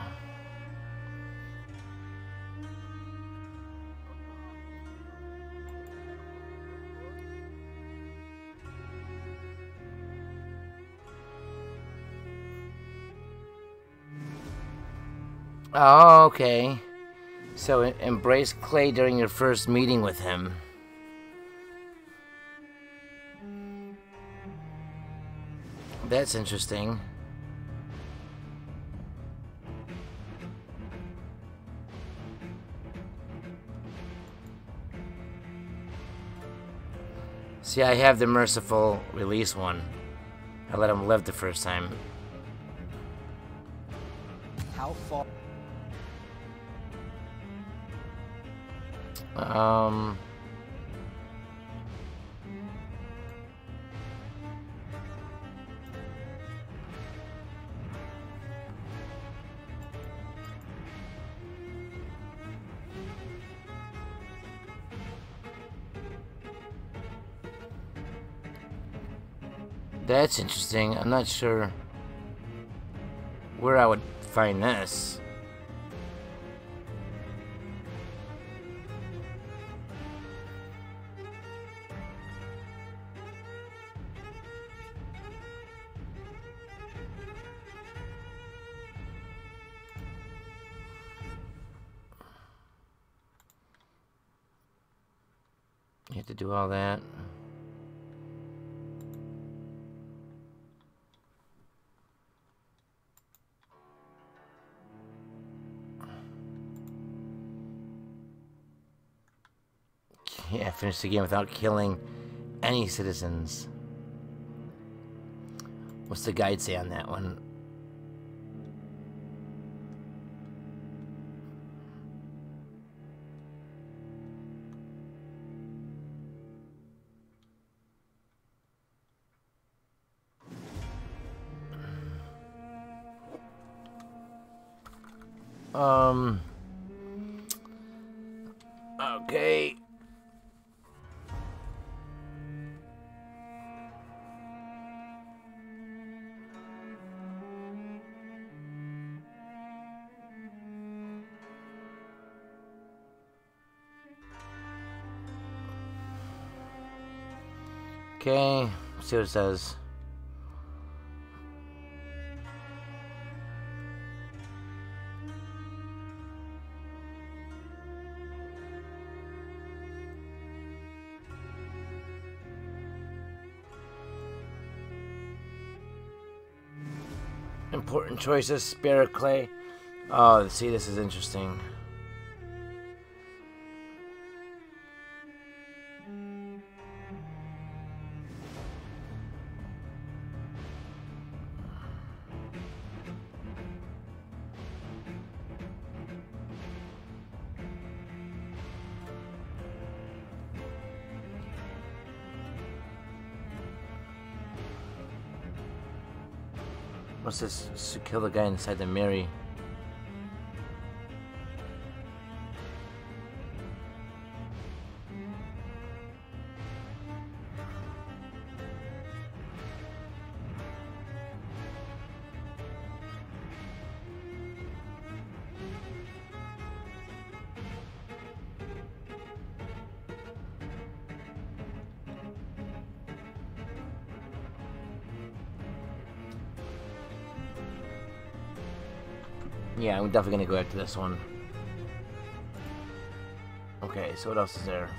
Oh, okay. So, embrace Clay during your first meeting with him. That's interesting. See, I have the merciful release one. I let him live the first time. How far? That's interesting. I'm not sure where I would find this. You have to do all that. Yeah, finish the game without killing any citizens. What's the guide say on that one? Okay. Okay, see what it says. Important choices, spirit clay. Oh, see, this is interesting. What's this? To kill the guy inside the Mary. Yeah, I'm definitely gonna go after this one. Okay, so what else is there?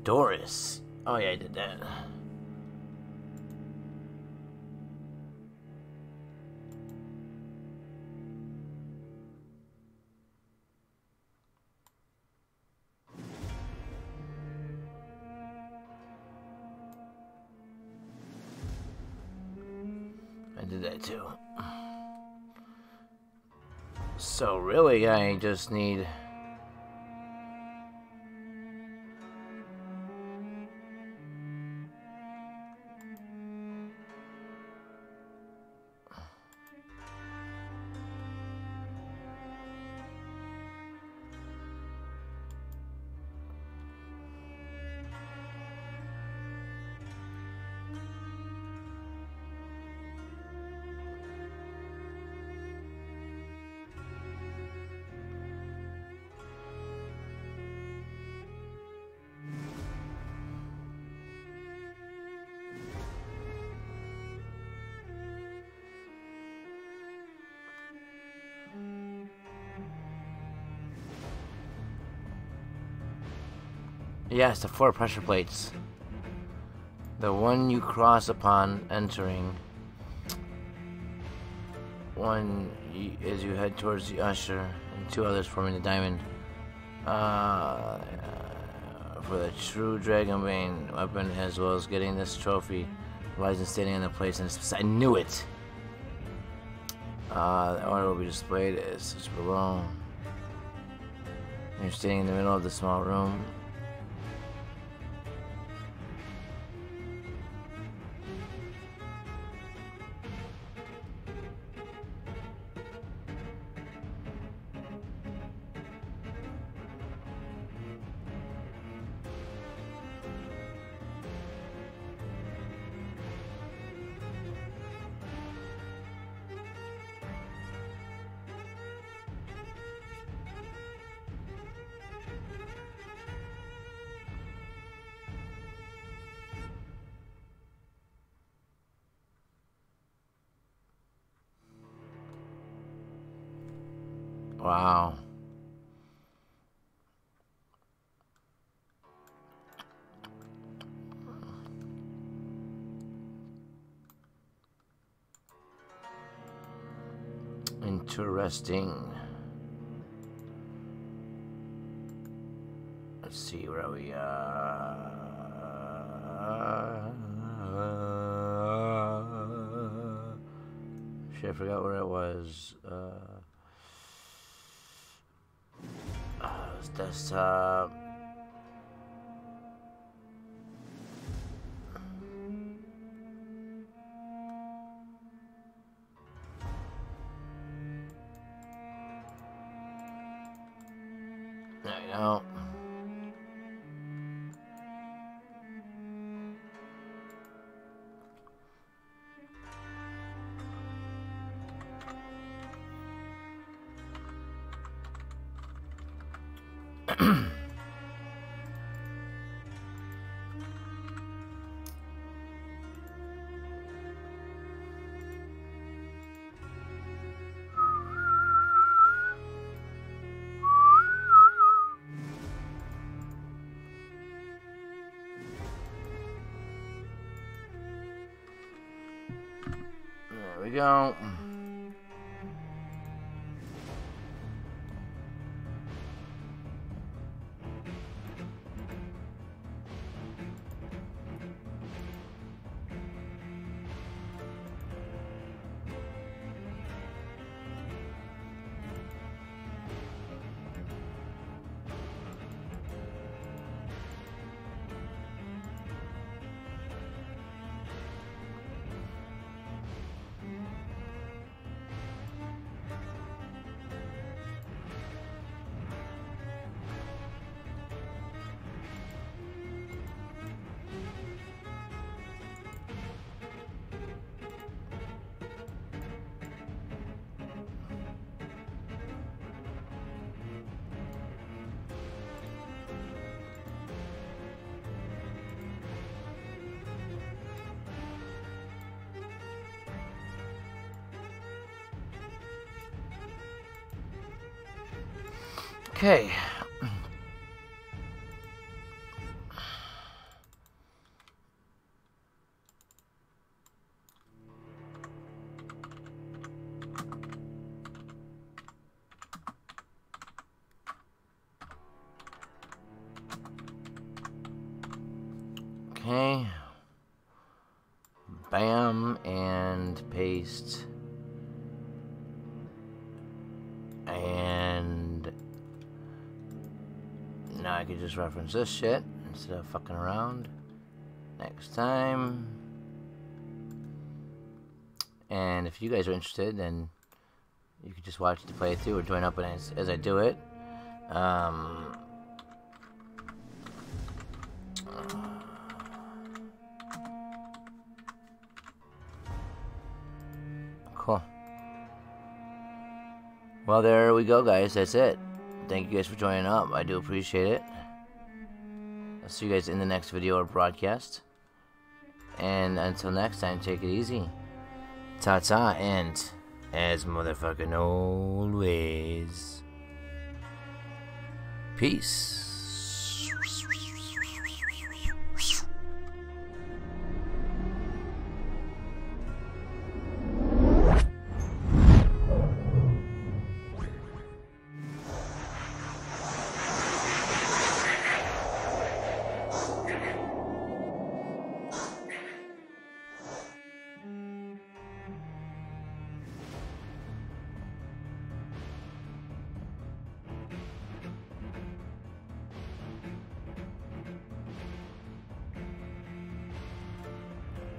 Doris. Oh yeah, I did that. I did that too. So really, I just need... Yes, the 4 pressure plates. The one you cross upon entering. One as you head towards the usher, and 2 others forming the diamond. For the true Dragonbane weapon, as well as getting this trophy, lies in standing in the place. And I knew it. The order will be displayed as such below. You're standing in the middle of the small room. Wow. Interesting. Let's see where we are. Shit, I forgot where it was. Desktop. we go. There we go. Okay. Okay. Bam, and paste. And now I could just reference this shit instead of fucking around next time. And if you guys are interested, then you could just watch the playthrough or join up as I do it. Cool. Well, there we go, guys. That's it. Thank you guys for joining up. I do appreciate it. I'll see you guys in the next video or broadcast. And until next time, take it easy. Ta-ta, and as motherfucking always, peace.